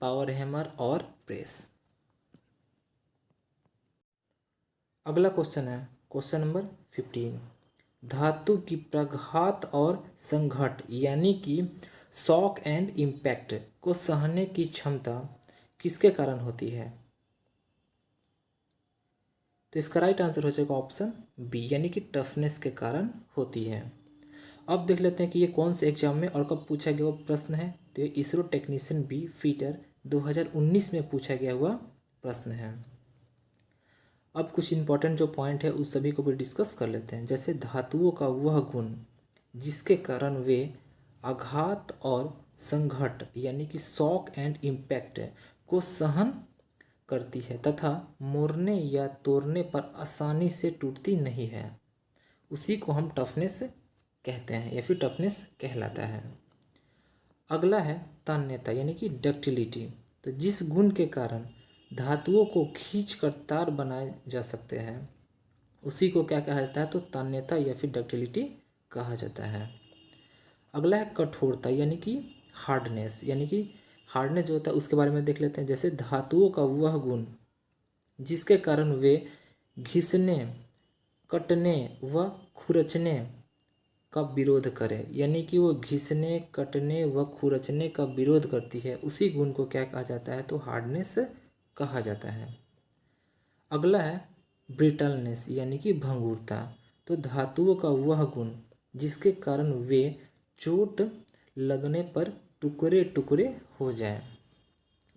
power hammer और प्रेस। अगला क्वेश्चन है क्वेश्चन नंबर 15, धातु की प्रघात और संघट यानी कि शॉक एंड इम्पैक्ट को सहने की क्षमता किसके कारण होती है? तो इसका राइट आंसर हो जाएगा ऑप्शन बी यानी कि टफनेस के कारण होती है। अब देख लेते हैं कि ये कौन से एग्जाम में और कब पूछा गया हुआ प्रश्न है। तो ये इसरो टेक्नीशियन बी फीटर 2019 में पूछा गया हुआ प्रश्न है। अब कुछ इंपॉर्टेंट जो पॉइंट है उस सभी को भी डिस्कस कर लेते हैं। जैसे धातुओं का वह गुण जिसके कारण वे आघात और संघट यानी कि शॉक एंड इम्पैक्ट को सहन करती है तथा मोड़ने या तोड़ने पर आसानी से टूटती नहीं है, उसी को हम टफनेस कहते हैं या फिर टफनेस कहलाता है। अगला है तन्यता यानी कि डक्टिलिटी। तो जिस गुण के कारण धातुओं को खींचकर तार बनाए जा सकते हैं उसी को क्या कहा जाता है? तो तन्यता या फिर डक्टिलिटी कहा जाता है। अगला है कठोरता यानी कि हार्डनेस। यानी कि हार्डनेस जो होता है उसके बारे में देख लेते हैं। जैसे धातुओं का वह गुण जिसके कारण वे घिसने, कटने व खुरचने का विरोध करे, यानी कि वो घिसने, कटने व खुरचने का विरोध करती है, उसी गुण को क्या कहा जाता है? तो हार्डनेस कहा जाता है। अगला है ब्रिटलनेस यानी कि भंगुरता। तो धातुओं का वह गुण जिसके कारण वे चोट लगने पर टुकड़े टुकड़े हो जाए,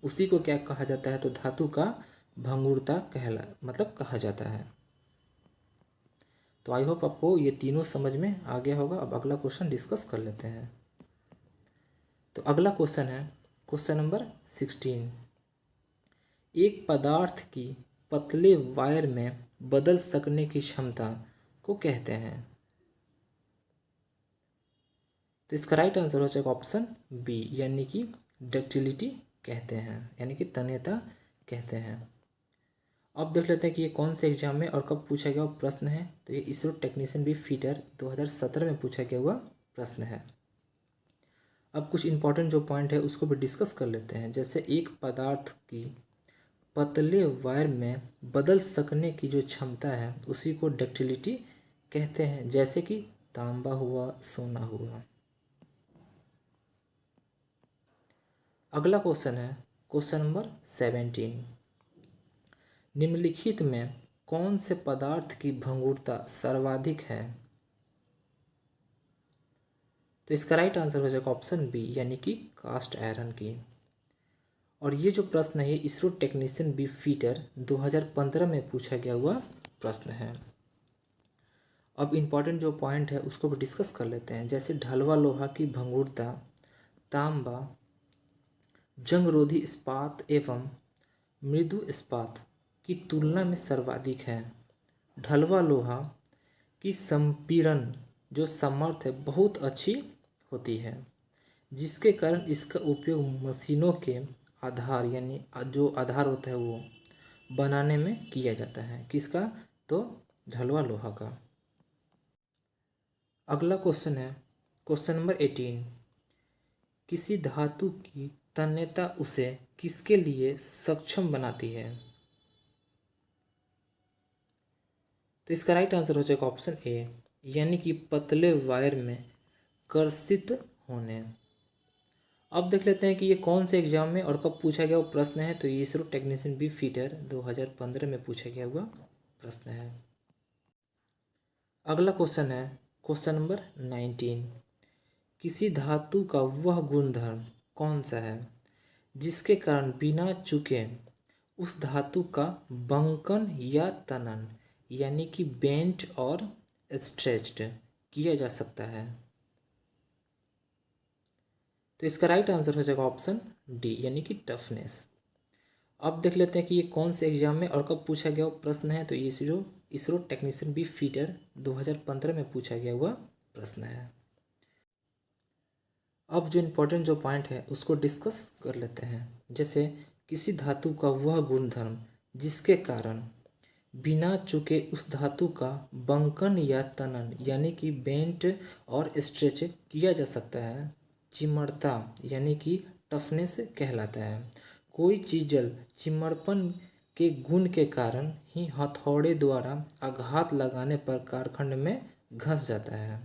उसी को क्या कहा जाता है? तो धातु का भंगुरता कहा जाता है। तो आई होप आपको ये तीनों समझ में आ गया होगा। अब अगला क्वेश्चन डिस्कस कर लेते हैं। तो अगला क्वेश्चन है क्वेश्चन नंबर 16। एक पदार्थ की पतले वायर में बदल सकने की क्षमता को कहते हैं। तो इसका राइट आंसर हो जाएगा ऑप्शन बी, यानी कि डक्टिलिटी कहते हैं, यानी कि तन्यता कहते हैं। अब देख लेते हैं कि ये कौन से एग्जाम में और कब पूछा गया प्रश्न है। तो ये इसरो टेक्नीशियन बी फीटर 2017 में पूछा गया हुआ प्रश्न है। अब कुछ इंपॉर्टेंट जो पॉइंट है उसको भी डिस्कस कर लेते हैं। जैसे एक पदार्थ की पतले वायर में बदल सकने की जो क्षमता है उसी को डक्टिलिटी कहते हैं, जैसे कि तांबा हुआ, सोना हुआ। अगला क्वेश्चन है क्वेश्चन नंबर 17। निम्नलिखित में कौन से पदार्थ की भंगुरता सर्वाधिक है। तो इसका राइट आंसर हो जाएगा ऑप्शन बी, यानी कि कास्ट आयरन की। और ये जो प्रश्न है इसरो टेक्नीशियन बी फीटर 2015 में पूछा गया हुआ प्रश्न है। अब इम्पॉर्टेंट जो पॉइंट है उसको भी डिस्कस कर लेते हैं। जैसे ढलवा लोहा की भंगुरता तांबा, जंगरोधी इस्पात एवं मृदु इस्पात की तुलना में सर्वाधिक है। ढलवा लोहा की संपीड़न जो सामर्थ्य है बहुत अच्छी होती है, जिसके कारण इसका उपयोग मशीनों के आधार, यानी जो आधार होता है वो बनाने में किया जाता है। किसका? तो ढलवा लोहा का। अगला क्वेश्चन है क्वेश्चन नंबर 18। किसी धातु की तन्यता उसे किसके लिए सक्षम बनाती है। तो इसका राइट आंसर हो जाएगा ऑप्शन ए, यानी कि पतले वायर में कर्षित होने। अब देख लेते हैं कि ये कौन से एग्जाम में और कब पूछा गया वो प्रश्न है। तो ये इसरो टेक्नीशियन बी फीटर 2015 में पूछा गया हुआ प्रश्न है। अगला क्वेश्चन है क्वेश्चन नंबर 19। किसी धातु का वह गुणधर्म कौन सा है जिसके कारण बिना चूके उस धातु का बंकन या तनन, यानी कि बेंट और स्ट्रेच्ड किया जा सकता है। तो इसका राइट आंसर हो जाएगा ऑप्शन डी, यानी कि टफनेस। अब देख लेते हैं कि ये कौन से एग्जाम में और कब पूछा गया प्रश्न है। तो ये इसरो टेक्नीशियन बी फीटर 2015 में पूछा गया हुआ प्रश्न है। अब जो इम्पोर्टेंट जो पॉइंट है उसको डिस्कस कर लेते हैं। जैसे किसी धातु का वह गुणधर्म जिसके कारण बिना चूके उस धातु का बंकन या तनन, यानी कि बेंट और स्ट्रेच किया जा सकता है। चिमड़ता यानी कि टफनेस कहलाता है। कोई चीजल चिमड़पन के गुण के कारण ही हथौड़े द्वारा आघात लगाने पर कालखंड में घस जाता है।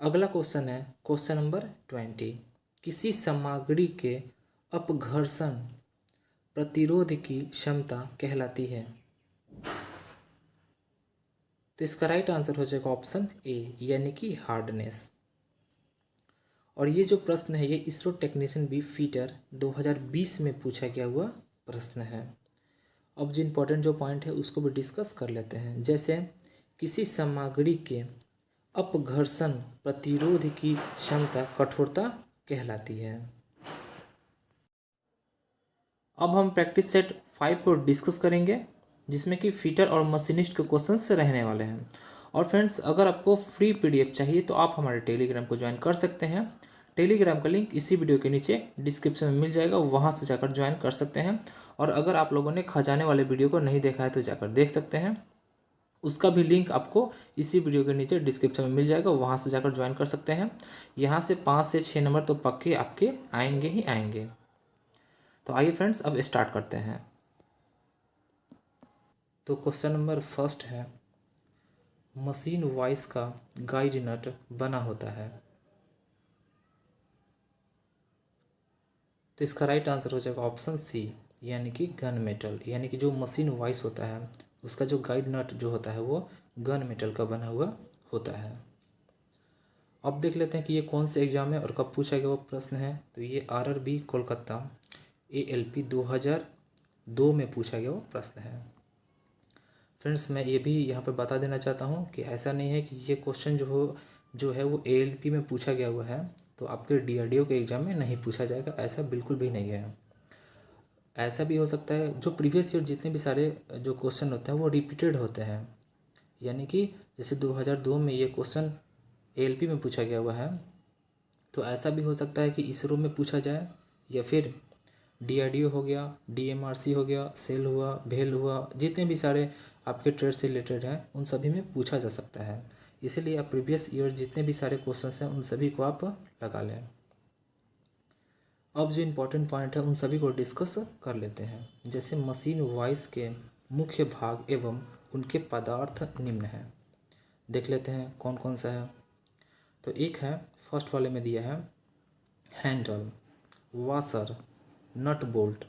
अगला क्वेश्चन है क्वेश्चन नंबर 20। किसी सामग्री के अपघर्षण प्रतिरोध की क्षमता कहलाती है। तो इसका राइट आंसर हो जाएगा ऑप्शन ए, यानी कि हार्डनेस। और ये जो प्रश्न है ये इसरो टेक्नीशियन बी फीटर 2020 में पूछा गया हुआ प्रश्न है। अब जो इम्पोर्टेंट जो पॉइंट है उसको भी डिस्कस कर लेते हैं। जैसे किसी सामग्री के अपघर्षण प्रतिरोध की क्षमता कठोरता कहलाती है। अब हम प्रैक्टिस सेट 5 को डिस्कस करेंगे, जिसमें कि फीटर और मशीनिस्ट के क्वेश्चंस रहने वाले हैं। और फ्रेंड्स, अगर आपको फ्री पीडीएफ चाहिए तो आप हमारे टेलीग्राम को ज्वाइन कर सकते हैं। टेलीग्राम का लिंक इसी वीडियो के नीचे डिस्क्रिप्शन में मिल जाएगा, वहाँ से जाकर ज्वाइन कर सकते हैं। और अगर आप लोगों ने खजाने वाले वीडियो को नहीं देखा है तो जाकर देख सकते हैं, उसका भी लिंक आपको इसी वीडियो के नीचे डिस्क्रिप्शन में मिल जाएगा, वहाँ से जाकर ज्वाइन कर सकते हैं। यहाँ से 5 से 6 नंबर तो पक्के आपके आएंगे ही आएंगे। तो आइए फ्रेंड्स अब स्टार्ट करते हैं। तो क्वेश्चन नंबर फर्स्ट है, मशीन वॉइस का गाइड नट बना होता है। तो इसका राइट आंसर हो जाएगा ऑप्शन सी, यानी कि गन मेटल। यानी कि जो मशीन वॉइस होता है उसका जो गाइड नट जो होता है वो गन मेटल का बना हुआ होता है। अब देख लेते हैं कि ये कौन से एग्जाम में और कब पूछा गया वो प्रश्न है। तो ये आरआरबी कोलकाता ALP 2002 में पूछा गया वो प्रश्न है। फ्रेंड्स मैं ये भी यहाँ पर बता देना चाहता हूँ कि ऐसा नहीं है कि ये क्वेश्चन जो है वो ALP में पूछा गया हुआ है तो आपके DRDO के एग्ज़ाम में नहीं पूछा जाएगा, ऐसा बिल्कुल भी नहीं है। ऐसा भी हो सकता है जो प्रीवियस ईयर जितने भी सारे जो क्वेश्चन होते हैं वो रिपीटेड होते हैं, यानी कि जैसे 2002 में ये क्वेश्चन ALP में पूछा गया हुआ है, तो ऐसा भी हो सकता है कि इसरो में पूछा जाए या फिर DRDO हो गया, DMRC हो गया, सेल हुआ, भेल हुआ, जितने भी सारे आपके ट्रेड से रिलेटेड हैं उन सभी में पूछा जा सकता है। इसीलिए आप प्रीवियस ईयर जितने भी सारे क्वेश्चंस हैं उन सभी को आप लगा लें। अब जो इम्पोर्टेंट पॉइंट है उन सभी को डिस्कस कर लेते हैं। जैसे मशीन वॉइस के मुख्य भाग एवं उनके पदार्थ निम्न हैं। देख लेते हैं कौन कौन सा है। तो एक है, फर्स्ट वाले में दिया है हैंडल, वाशर, नट बोल्ट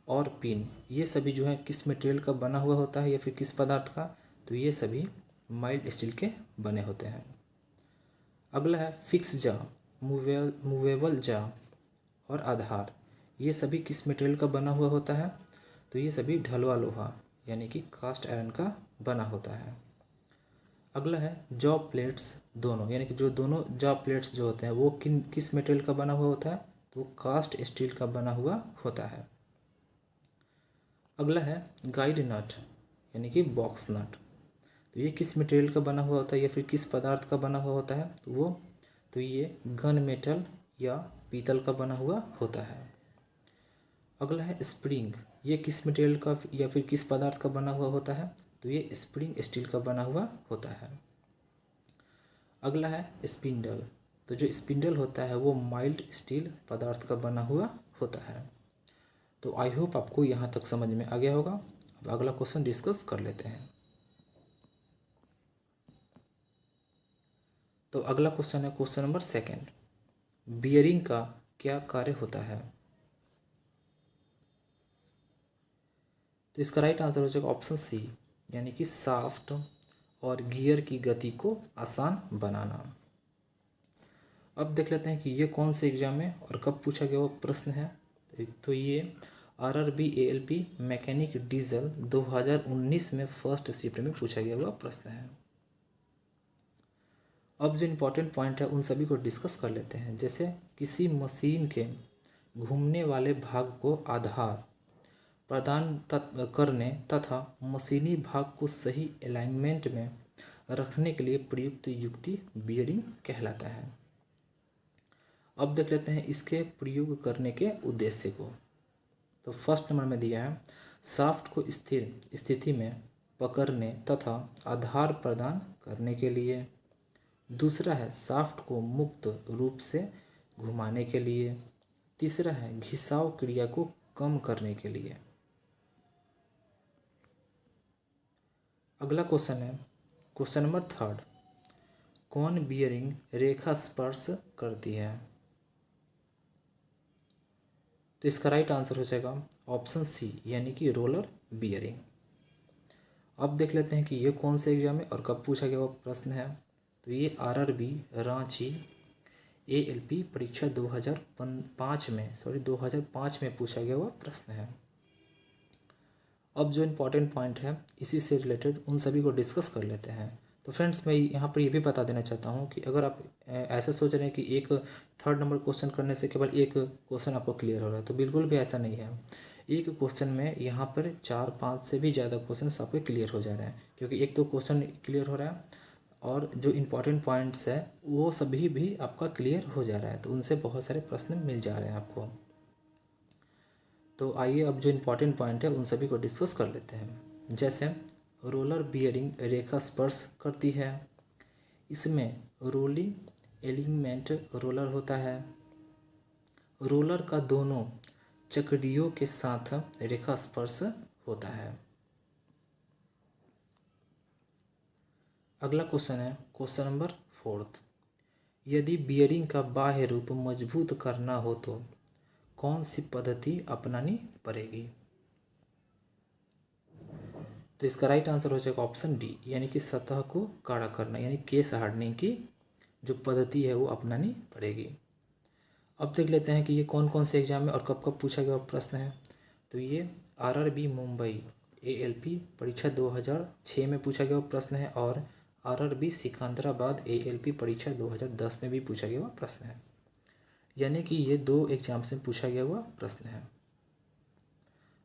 और पिन। ये सभी जो है किस मटेरियल का बना हुआ होता है या फिर किस पदार्थ का, तो ये सभी माइल्ड स्टील के बने होते हैं। अगला है फिक्स जा, मूवेबल जा और आधार। ये सभी किस मटेरियल का बना हुआ होता है, तो ये सभी ढलवा लोहा यानी कि कास्ट आयरन का बना होता है। अगला है जॉ प्लेट्स दोनों, यानी कि जो दोनों जॉ प्लेट्स जो होते हैं वो किस मटेरियल का बना हुआ होता है, तो वो कास्ट स्टील का बना हुआ होता है। अगला है गाइड नट यानी कि बॉक्स नट, तो ये किस मटेरियल का बना हुआ होता है या फिर किस पदार्थ का बना हुआ होता है, तो ये गन मेटल या पीतल का बना हुआ होता है। अगला है स्प्रिंग, ये किस मटेरियल का या फिर किस पदार्थ का बना हुआ होता है, तो ये स्प्रिंग स्टील का बना हुआ होता है। अगला है स्पिंडल, तो जो स्पिंडल होता है वो माइल्ड स्टील पदार्थ का बना हुआ होता है। तो आई होप आपको यहाँ तक समझ में आ गया होगा। अब अगला क्वेश्चन डिस्कस कर लेते हैं। तो अगला क्वेश्चन है क्वेश्चन नंबर 2, बियरिंग का क्या कार्य होता है। तो इसका राइट आंसर हो जाएगा ऑप्शन सी, यानी कि शाफ्ट और गियर की गति को आसान बनाना। अब देख लेते हैं कि ये कौन से एग्जाम में और कब पूछा गया वो प्रश्न है। तो ये RRB ALP मैकेनिक डीजल 2019 में फर्स्ट शिफ्ट में पूछा गया हुआ प्रश्न है। अब जो इम्पोर्टेंट पॉइंट है उन सभी को डिस्कस कर लेते हैं। जैसे किसी मशीन के घूमने वाले भाग को आधार प्रदान करने तथा मशीनी भाग को सही अलाइनमेंट में रखने के लिए प्रयुक्त युक्ति बियरिंग कहलाता है। अब देख लेते हैं इसके प्रयोग करने के उद्देश्य को। तो फर्स्ट नंबर में दिया है शाफ्ट को स्थिर स्थिति में पकड़ने तथा आधार प्रदान करने के लिए। दूसरा है शाफ्ट को मुक्त रूप से घुमाने के लिए। तीसरा है घिसाव क्रिया को कम करने के लिए। अगला क्वेश्चन है क्वेश्चन नंबर 3, कौन बियरिंग रेखा स्पर्श करती है। तो इसका राइट आंसर हो जाएगा ऑप्शन सी, यानी कि रोलर बियरिंग। अब देख लेते हैं कि ये कौन से एग्जाम में और कब पूछा गया वो प्रश्न है। तो ये RRB रांची ALP परीक्षा 2005 में पूछा गया हुआ प्रश्न है। अब जो इम्पोर्टेंट पॉइंट है इसी से रिलेटेड उन सभी को डिस्कस कर लेते हैं। तो फ्रेंड्स मैं यहाँ पर ये भी बता देना चाहता हूँ कि अगर आप ऐसे सोच रहे हैं कि एक 3rd नंबर क्वेश्चन करने से केवल एक क्वेश्चन आपको क्लियर हो रहा है, तो बिल्कुल भी ऐसा नहीं है। एक क्वेश्चन में यहाँ पर 4-5 से भी ज़्यादा क्वेश्चन आपके क्लियर हो जा रहे हैं, क्योंकि एक तो क्वेश्चन क्लियर हो रहा है और जो इम्पोर्टेंट पॉइंट्स है वो सभी भी आपका क्लियर हो जा रहा है, तो उनसे बहुत सारे प्रश्न मिल जा रहे हैं आपको। तो आइए अब जो इम्पोर्टेंट पॉइंट है उन सभी को डिस्कस कर लेते हैं। जैसे रोलर बियरिंग रेखा स्पर्श करती है, इसमें रोलिंग एलिमेंट रोलर होता है। रोलर का दोनों चकड़ियों के साथ रेखा स्पर्श होता है। अगला क्वेश्चन है क्वेश्चन नंबर 4, यदि बियरिंग का बाह्य रूप मजबूत करना हो तो कौन सी पद्धति अपनानी पड़ेगी। तो इसका राइट आंसर हो जाएगा ऑप्शन डी, यानी कि सतह को काड़ा करना, यानी केस हार्डनिंग की जो पद्धति है वो अपनानी पड़ेगी। अब देख लेते हैं कि ये कौन कौन से एग्जाम में और कब कब पूछा गया प्रश्न है। तो ये RRB मुंबई ALP परीक्षा 2006 में पूछा गया प्रश्न है और RRB सिकंदराबाद ALP परीक्षा 2010 में भी पूछा गया हुआ प्रश्न है। यानी कि ये 2 एग्जाम से पूछा गया हुआ प्रश्न है।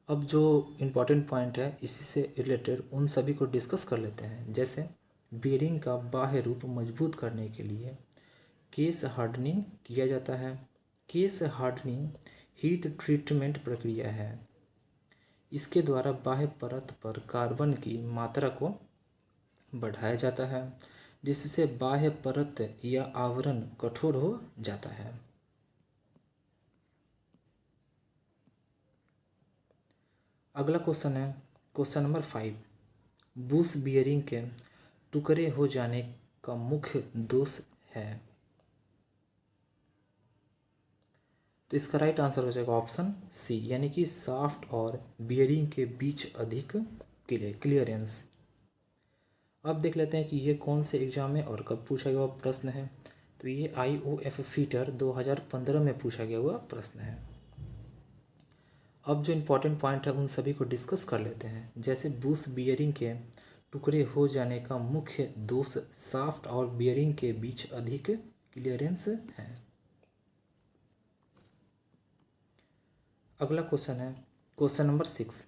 अब जो इम्पोर्टेंट पॉइंट है इसी से रिलेटेड उन सभी को डिस्कस कर लेते हैं। जैसे बीयरिंग का बाह्य रूप मजबूत करने के लिए केस हार्डनिंग किया जाता है। केस हार्डनिंग हीट ट्रीटमेंट प्रक्रिया है। इसके द्वारा बाह्य परत पर कार्बन की मात्रा को बढ़ाया जाता है जिससे बाह्य परत या आवरण कठोर हो जाता है। अगला क्वेश्चन है क्वेश्चन नंबर 5। बुश बियरिंग के टुकड़े हो जाने का मुख्य दोष है। तो इसका राइट आंसर हो जाएगा ऑप्शन सी, यानी कि शाफ्ट और बियरिंग के बीच अधिक क्लियरेंस। अब देख लेते हैं कि ये कौन से एग्जाम में और कब पूछा गया प्रश्न है। तो ये IOF फीटर 2015 में पूछा गया हुआ प्रश्न है। अब जो इम्पोर्टेंट पॉइंट है उन सभी को डिस्कस कर लेते हैं। जैसे बुश बियरिंग के टुकड़े हो जाने का मुख्य दोष शाफ्ट और बियरिंग के बीच अधिक क्लियरेंस है। अगला क्वेश्चन है क्वेश्चन नंबर 6।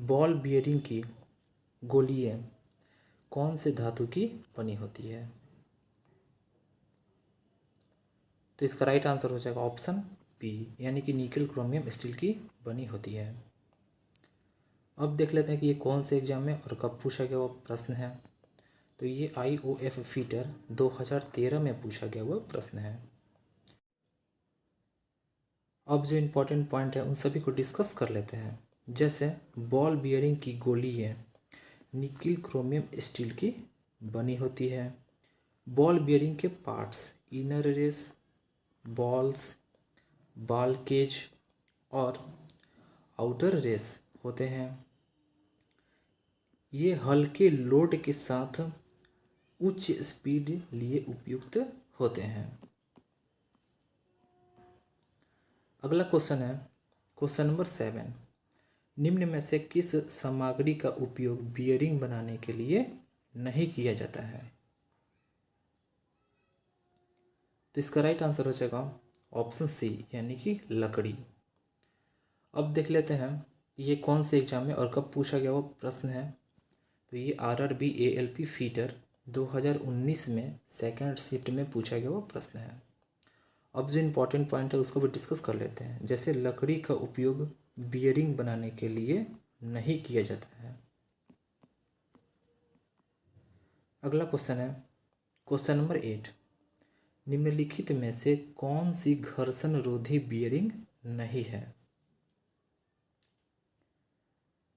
बॉल बियरिंग की गोलियां कौन से धातु की बनी होती है। तो इसका राइट आंसर हो जाएगा ऑप्शन बी, यानी कि निकल क्रोमियम स्टील की बनी होती है। अब देख लेते हैं कि ये कौन से एग्जाम में और कब पूछा गया वो प्रश्न है। तो ये IOF फीटर 2013 में पूछा गया हुआ प्रश्न है। अब जो इम्पोर्टेंट पॉइंट है उन सभी को डिस्कस कर लेते हैं। जैसे बॉल बियरिंग की गोलियां निकिल क्रोमियम स्टील की बनी होती है। बॉल बियरिंग के parts inner race, balls, ball cage और आउटर रेस होते हैं। ये हल्के लोड के साथ उच्च स्पीड लिए उपयुक्त होते हैं। अगला क्वेश्चन है क्वेश्चन नंबर 7। निम्न में से किस सामग्री का उपयोग बियरिंग बनाने के लिए नहीं किया जाता है। तो इसका राइट आंसर हो जाएगा ऑप्शन सी, यानी कि लकड़ी। अब देख लेते हैं ये कौन से एग्जाम में और कब पूछा गया वो प्रश्न है। तो ये RRB ALP फीटर 2019 में सेकंड शिफ्ट में पूछा गया वो प्रश्न है। अब जो इम्पोर्टेंट पॉइंट है उसको भी डिस्कस कर लेते हैं। जैसे लकड़ी का उपयोग बियरिंग बनाने के लिए नहीं किया जाता है। अगला क्वेश्चन है क्वेश्चन नंबर 8। निम्नलिखित में से कौन सी घर्षण रोधी बियरिंग नहीं है।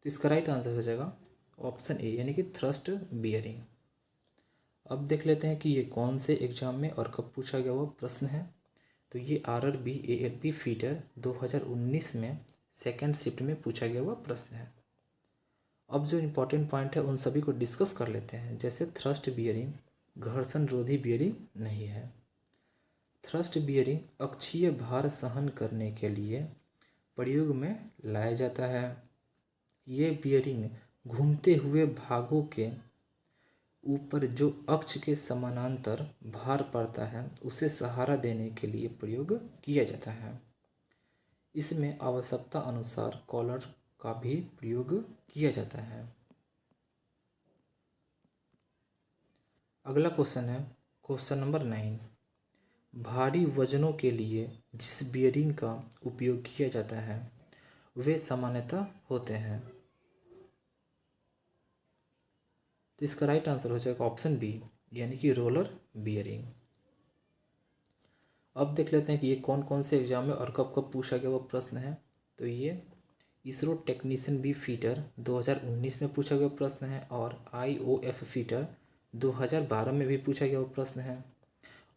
तो इसका राइट आंसर हो जाएगा ऑप्शन ए, यानी कि थ्रस्ट बियरिंग। अब देख लेते हैं कि ये कौन से एग्जाम में और कब पूछा गया वो प्रश्न है। तो ये RRB ALP फीटर 2019 में सेकंड शिफ्ट में पूछा गया हुआ प्रश्न है। अब जो इम्पोर्टेंट पॉइंट है उन सभी को डिस्कस कर लेते हैं। जैसे थ्रस्ट बियरिंग घर्षण रोधी बियरिंग नहीं है। थ्रस्ट बियरिंग अक्षीय भार सहन करने के लिए प्रयोग में लाया जाता है। ये बियरिंग घूमते हुए भागों के ऊपर जो अक्ष के समानांतर भार पड़ता है उसे सहारा देने के लिए प्रयोग किया जाता है। इसमें आवश्यकता अनुसार कॉलर का भी प्रयोग किया जाता है। अगला क्वेश्चन है क्वेश्चन नंबर 9। भारी वजनों के लिए जिस बियरिंग का उपयोग किया जाता है वे सामान्यतः होते हैं। तो इसका राइट आंसर हो जाएगा ऑप्शन बी, यानी कि रोलर बियरिंग। अब देख लेते हैं कि ये कौन कौन से एग्जाम में और कब कब पूछा गया वो प्रश्न है। तो ये इसरो टेक्नीशियन बी फीटर 2019 में पूछा गया प्रश्न है और IOF फीटर 2012 में भी पूछा गया वो प्रश्न है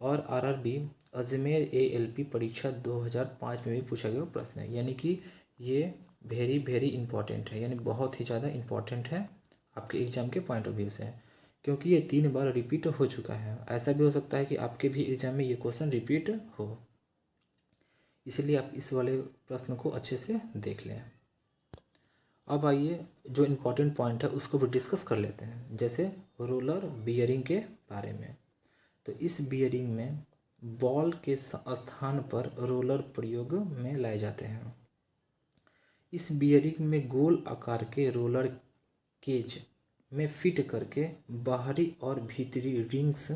और RRB अजमेर ALP परीक्षा 2005 में भी पूछा गया प्रश्न है। यानी कि ये वेरी वेरी इंपॉर्टेंट है, यानी बहुत ही ज़्यादा इंपॉर्टेंट है आपके एग्ज़ाम के पॉइंट ऑफ व्यू से, क्योंकि ये 3 बार रिपीट हो चुका है। ऐसा भी हो सकता है कि आपके भी एग्ज़ाम में ये क्वेश्चन रिपीट हो, इसलिए आप इस वाले प्रश्न को अच्छे से देख लें। अब आइए जो इम्पोर्टेंट पॉइंट है उसको भी डिस्कस कर लेते हैं, जैसे रोलर बियरिंग के बारे में। तो इस बियरिंग में बॉल के स्थान पर रोलर प्रयोग में लाए जाते हैं। इस बियरिंग में गोल आकार के रोलर केज में फिट करके बाहरी और भीतरी रिंग्स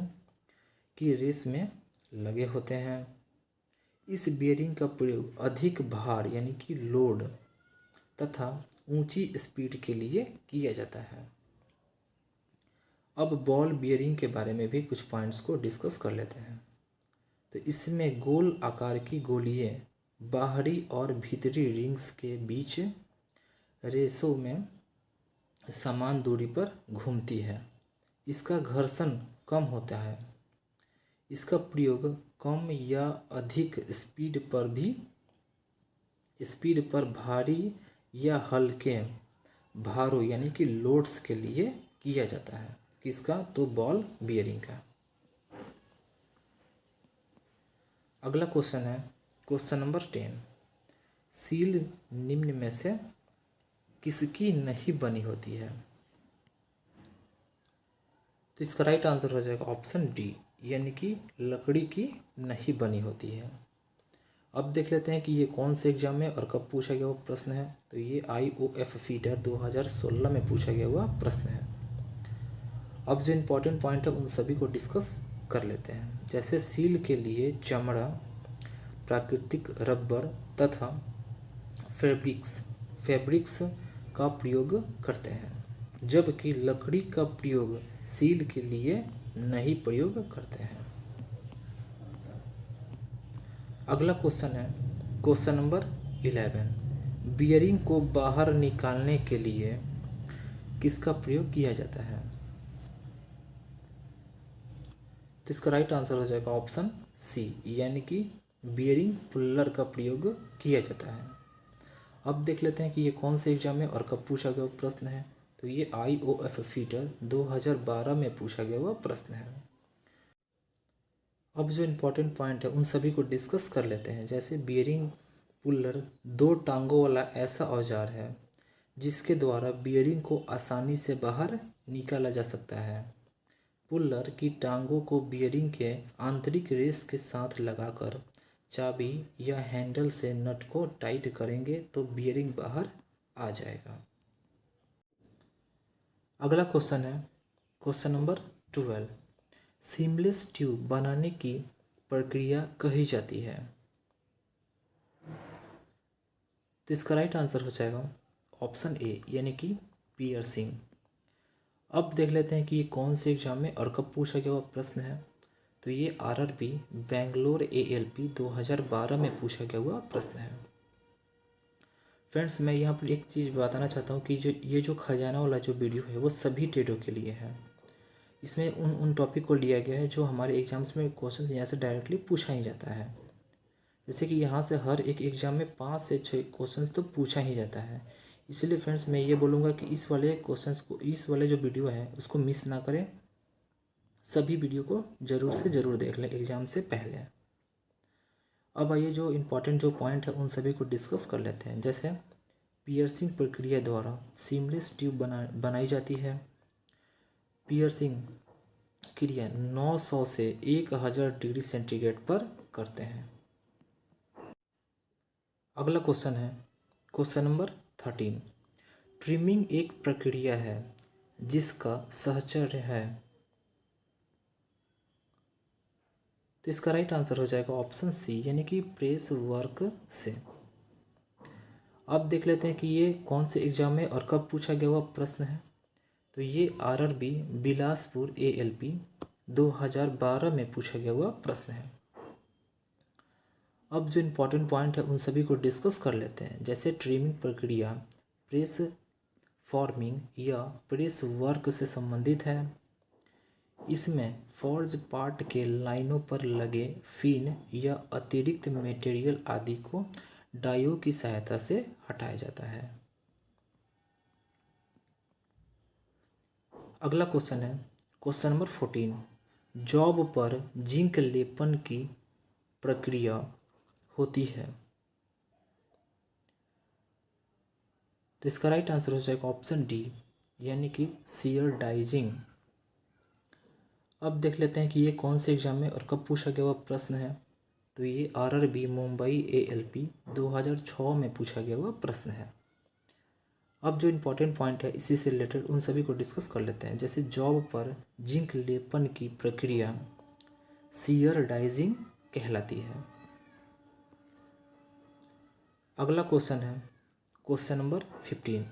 की रेस में लगे होते हैं। इस बियरिंग का प्रयोग अधिक भार यानी कि लोड तथा ऊंची स्पीड के लिए किया जाता है। अब बॉल बियरिंग के बारे में भी कुछ पॉइंट्स को डिस्कस कर लेते हैं। तो इसमें गोल आकार की गोलियां बाहरी और भीतरी रिंग्स के बीच रेसों में समान दूरी पर घूमती है। इसका घर्षण कम होता है। इसका प्रयोग कम या अधिक स्पीड पर भारी या हल्के भारों यानी कि लोड्स के लिए किया जाता है। किसका? तो बॉल बियरिंग का। अगला क्वेश्चन है क्वेश्चन नंबर 10। सील निम्न में से किसकी नहीं बनी होती है? तो इसका राइट आंसर हो जाएगा ऑप्शन डी, यानी कि लकड़ी की नहीं बनी होती है। अब देख लेते हैं कि ये कौन से एग्जाम में और कब पूछा गया हुआ प्रश्न है। तो ये IOF फीडर 2016 में पूछा गया हुआ प्रश्न है। अब जो इम्पोर्टेंट पॉइंट है उन सभी को डिस्कस कर लेते हैं। जैसे सील के लिए चमड़ा, प्राकृतिक रबर तथा फैब्रिक्स का प्रयोग करते हैं, जबकि लकड़ी का प्रयोग सील के लिए नहीं प्रयोग करते हैं। अगला क्वेश्चन है क्वेश्चन नंबर 11। बियरिंग को बाहर निकालने के लिए किसका प्रयोग किया जाता है? तो इसका राइट आंसर हो जाएगा ऑप्शन सी, यानी कि बियरिंग पुल्लर का प्रयोग किया जाता है। अब देख लेते हैं कि ये कौन से एग्जाम में और कब पूछा गया प्रश्न है। तो ये IOF फीडर 2012 में पूछा गया हुआ प्रश्न है। अब जो इम्पोर्टेंट पॉइंट है उन सभी को डिस्कस कर लेते हैं। जैसे बियरिंग पुल्लर 2 टांगों वाला ऐसा औजार है जिसके द्वारा बियरिंग को आसानी से बाहर निकाला जा सकता है। पुल्लर की टांगों को बियरिंग के आंतरिक रेस के साथ लगाकर चाबी या हैंडल से नट को टाइट करेंगे तो बियरिंग बाहर आ जाएगा। अगला क्वेश्चन है क्वेश्चन नंबर 12। सीमलेस ट्यूब बनाने की प्रक्रिया कही जाती है? तो इसका राइट आंसर हो जाएगा ऑप्शन ए, यानी कि पियर्सिंग। अब देख लेते हैं कि ये कौन से एग्जाम में और कब पूछा गया हुआ प्रश्न है। तो ये RRB बेंगलोर ALP 2012 में पूछा गया हुआ प्रश्न है। फ्रेंड्स, मैं यहाँ पर एक चीज़ बताना चाहता हूँ कि जो खजाना वाला जो वीडियो है वो सभी ट्रेडों के लिए है। इसमें उन टॉपिक को लिया गया है जो हमारे एग्जाम्स में क्वेश्चन यहाँ से डायरेक्टली पूछा ही जाता है। जैसे कि यहाँ से हर एक एग्जाम में 5 से 6 क्वेश्चन तो पूछा ही जाता है। इसलिए फ्रेंड्स, मैं ये बोलूँगा कि इस वाले जो वीडियो है उसको मिस ना करें। सभी वीडियो को ज़रूर से ज़रूर देख लें एग्ज़ाम से पहले। अब आइए जो इम्पोर्टेंट जो पॉइंट है उन सभी को डिस्कस कर लेते हैं। जैसे पियर्सिंग प्रक्रिया द्वारा सीमलेस ट्यूब बनाई जाती है। पियर्सिंग क्रिया 900 से 1000 डिग्री सेंटीग्रेड पर करते हैं। अगला क्वेश्चन है क्वेश्चन नंबर 13। ट्रिमिंग एक प्रक्रिया है जिसका साहचर्य है। तो इसका राइट आंसर हो जाएगा ऑप्शन सी, यानी कि प्रेस वर्क से। अब देख लेते हैं कि ये कौन से एग्जाम में और कब पूछा गया हुआ प्रश्न है। तो ये RRB बिलासपुर ALP 2012 में पूछा गया हुआ प्रश्न है। अब जो इम्पोर्टेंट पॉइंट है उन सभी को डिस्कस कर लेते हैं। जैसे ट्रिमिंग प्रक्रिया प्रेस फॉर्मिंग या प्रेस वर्क से संबंधित है। इसमें फॉर्ज पार्ट के लाइनों पर लगे फिन या अतिरिक्त मटेरियल आदि को डाइयों की सहायता से हटाया जाता है। अगला क्वेश्चन है क्वेश्चन नंबर 14। जॉब पर जिंक लेपन की प्रक्रिया होती है। तो इसका राइट आंसर हो जाएगा ऑप्शन डी, यानी कि शियर डाइजिंग। अब देख लेते हैं कि ये कौन से एग्जाम में और कब पूछा गया हुआ प्रश्न है। तो ये आरआरबी मुंबई एएलपी 2006 में पूछा गया हुआ प्रश्न है। अब जो इम्पोर्टेंट पॉइंट है इसी से रिलेटेड उन सभी को डिस्कस कर लेते हैं। जैसे जॉब पर जिंक लेपन की प्रक्रिया शियर डाइजिंग कहलाती है। अगला क्वेश्चन है क्वेश्चन नंबर 15।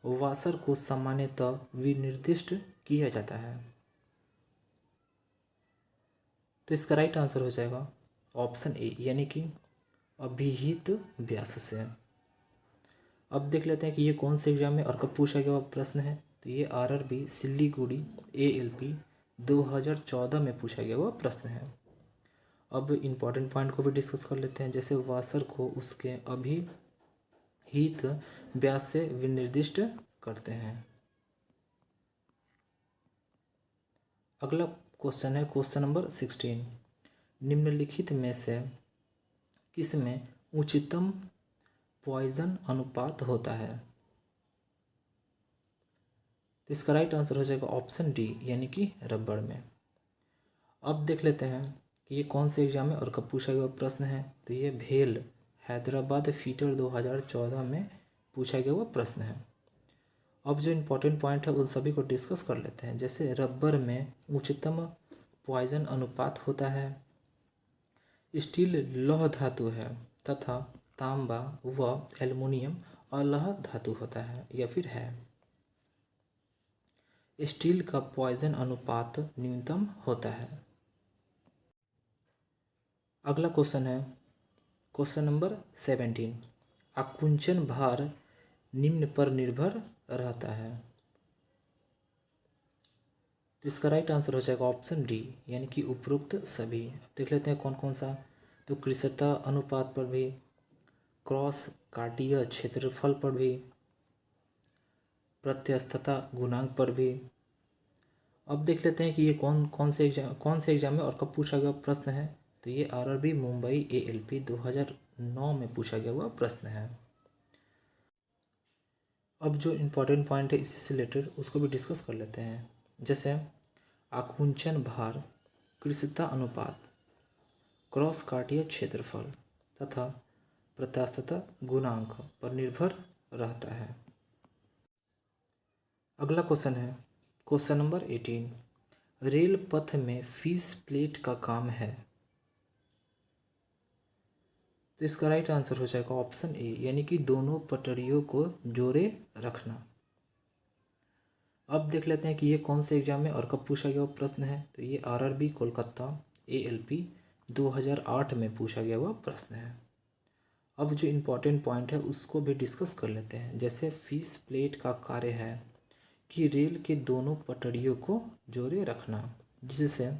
वाशर को सामान्यतः विनिर्दिष्ट किया जाता है। तो इसका राइट आंसर हो जाएगा ऑप्शन ए, यानी कि अभिहित व्यास से। अब देख लेते हैं कि ये कौन से एग्जाम में और कब पूछा गया प्रश्न है। तो ये आरआरबी सिल्लीगुड़ी एएलपी 2014 में पूछा गया हुआ प्रश्न है। अब इम्पॉर्टेंट पॉइंट को भी डिस्कस कर लेते हैं। जैसे वाशर को उसके अभिहित व्यास से विनिर्दिष्ट करते हैं। अगला क्वेश्चन है क्वेश्चन नंबर 16। निम्नलिखित में से किस में उच्चतम पॉइजन अनुपात होता है। तो इसका राइट आंसर हो जाएगा ऑप्शन डी, यानी कि रबड़ में। अब देख लेते हैं कि ये कौन से एग्जाम में और कब पूछा गया प्रश्न है। तो ये भेल हैदराबाद फीटर 2014 में पूछा गया हुआ प्रश्न है। अब जो इम्पोर्टेंट पॉइंट है उन सभी को डिस्कस कर लेते हैं। जैसे रबर में उच्चतम पॉइजन अनुपात होता है, स्टील लौह धातु है तथा तांबा व एल्युमिनियम अलौह धातु होता है या फिर है। स्टील का पॉइजन अनुपात न्यूनतम होता है। अगला क्वेश्चन है क्वेश्चन नंबर 17। आकुंचन भार निम्न पर निर्भर रहता है। तो इसका राइट आंसर हो जाएगा ऑप्शन डी, यानी कि उपरोक्त सभी। अब देख लेते हैं कौन कौन सा। तो कृशता अनुपात पर भी, क्रॉस काटीय क्षेत्रफल पर भी, प्रत्यस्तता गुणांक पर भी। अब देख लेते हैं कि ये कौन से एग्जाम में और कब पूछा गया प्रश्न है। तो ये आरआरबी मुंबई एएलपी 2009 में पूछा गया हुआ प्रश्न है। अब जो इम्पोर्टेंट पॉइंट है इसी से रिलेटेड उसको भी डिस्कस कर लेते हैं। जैसे आकुंचन भार, कृशता अनुपात, क्रॉस काटीय क्षेत्रफल तथा प्रत्यास्थता गुणांक पर निर्भर रहता है। अगला क्वेश्चन है क्वेश्चन नंबर 18। रेल पथ में फीस प्लेट का काम है। तो इसका राइट आंसर हो जाएगा ऑप्शन ए, यानी कि दोनों पटरियों को जोड़े रखना। अब देख लेते हैं कि ये कौन से एग्जाम में और कब पूछा गया प्रश्न है। तो ये आरआरबी कोलकाता एएलपी 2008 में पूछा गया हुआ प्रश्न है। अब जो इम्पोर्टेंट पॉइंट है उसको भी डिस्कस कर लेते हैं। जैसे फीस प्लेट का कार्य है कि रेल के दोनों पटरियों को जोड़े रखना, जिससे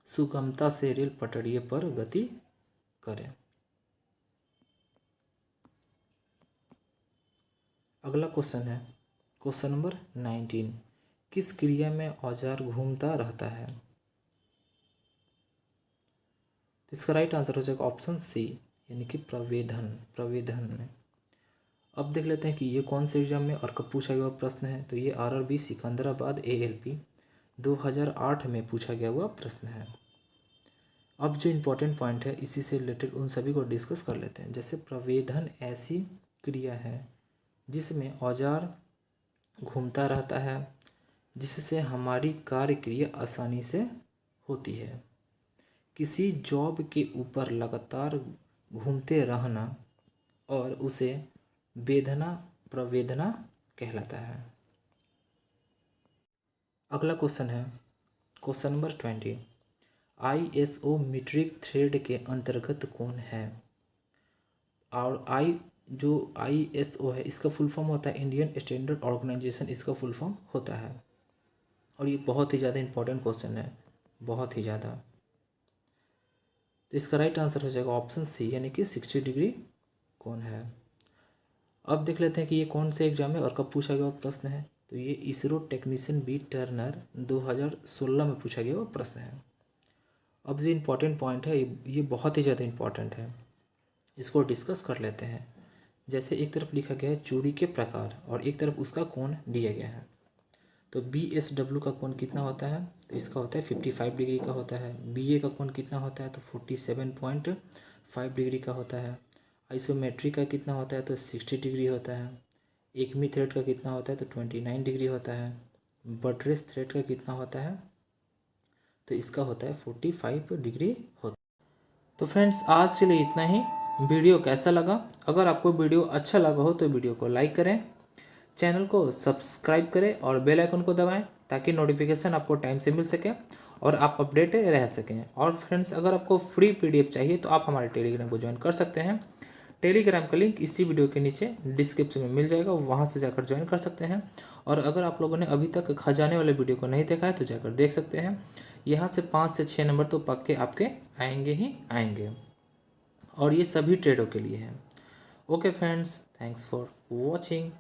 सुगमता से रेल पटरियों पर गति करे। अगला क्वेश्चन है क्वेश्चन नंबर 19। किस क्रिया में औजार घूमता रहता है। तो इसका राइट आंसर हो जाएगा ऑप्शन सी, यानी कि प्रवेधन में। अब देख लेते हैं कि ये कौन से एग्जाम में और कब पूछा गया प्रश्न है। तो ये आरआरबी सिकंदराबाद एएलपी 2008 में पूछा गया हुआ प्रश्न है। अब जो इम्पोर्टेंट पॉइंट है इसी से रिलेटेड उन सभी को डिस्कस कर लेते हैं। जैसे प्रवेधन ऐसी क्रिया है जिसमें औजार घूमता रहता है, जिससे हमारी कार्य क्रिया आसानी से होती है। किसी जॉब के ऊपर लगातार घूमते रहना और उसे प्रवेधना कहलाता है। अगला क्वेश्चन है question number 20। ISO metric thread के अंतर्गत कौन है। और जो आईएसओ है इसका फुल फॉर्म होता है इंडियन स्टैंडर्ड ऑर्गेनाइजेशन, इसका फुल फॉर्म होता है। और ये बहुत ही ज़्यादा इंपॉर्टेंट क्वेश्चन है, बहुत ही ज़्यादा। तो इसका राइट आंसर हो जाएगा ऑप्शन सी, यानी कि 60 डिग्री कौन है। अब देख लेते हैं कि ये कौन से एग्जाम में और कब पूछा गया प्रश्न है। तो ये इसरो टेक्नीशियन बी टर्नर 2016 में पूछा गया प्रश्न है। अब जो इम्पोर्टेंट पॉइंट है ये बहुत ही ज़्यादा इम्पोर्टेंट है, इसको डिस्कस कर लेते हैं। जैसे एक तरफ लिखा गया है चूड़ी के प्रकार और एक तरफ उसका कोण दिया गया है। तो BSW का कोण कितना होता है, तो इसका होता है 55 डिग्री का होता है। BA का कोण कितना होता है, तो 47.5 डिग्री का होता है। आइसोमेट्री का कितना होता है, तो 60 डिग्री होता है। एकमी थ्रेड का कितना होता है, तो 29 डिग्री होता है। बटरेस थ्रेड का कितना होता है, तो इसका होता है 45 डिग्री होता है। तो फ्रेंड्स आज के लिए इतना ही। वीडियो कैसा लगा, अगर आपको वीडियो अच्छा लगा हो तो वीडियो को लाइक करें, चैनल को सब्सक्राइब करें और बेल आइकन को दबाएं ताकि नोटिफिकेशन आपको टाइम से मिल सके और आप अपडेट रह सकें। और फ्रेंड्स अगर आपको फ्री PDF चाहिए तो आप हमारे टेलीग्राम को ज्वाइन कर सकते हैं। टेलीग्राम का लिंक इसी वीडियो के नीचे डिस्क्रिप्शन में मिल जाएगा, वहाँ से जाकर ज्वाइन कर सकते हैं। और अगर आप लोगों ने अभी तक खजाने वाले वीडियो को नहीं देखा है तो जाकर देख सकते हैं। यहाँ से 5 से 6 नंबर तो पक्के आपके आएंगे ही आएंगे, और ये सभी ट्रेडों के लिए है। Okay friends, thanks for watching.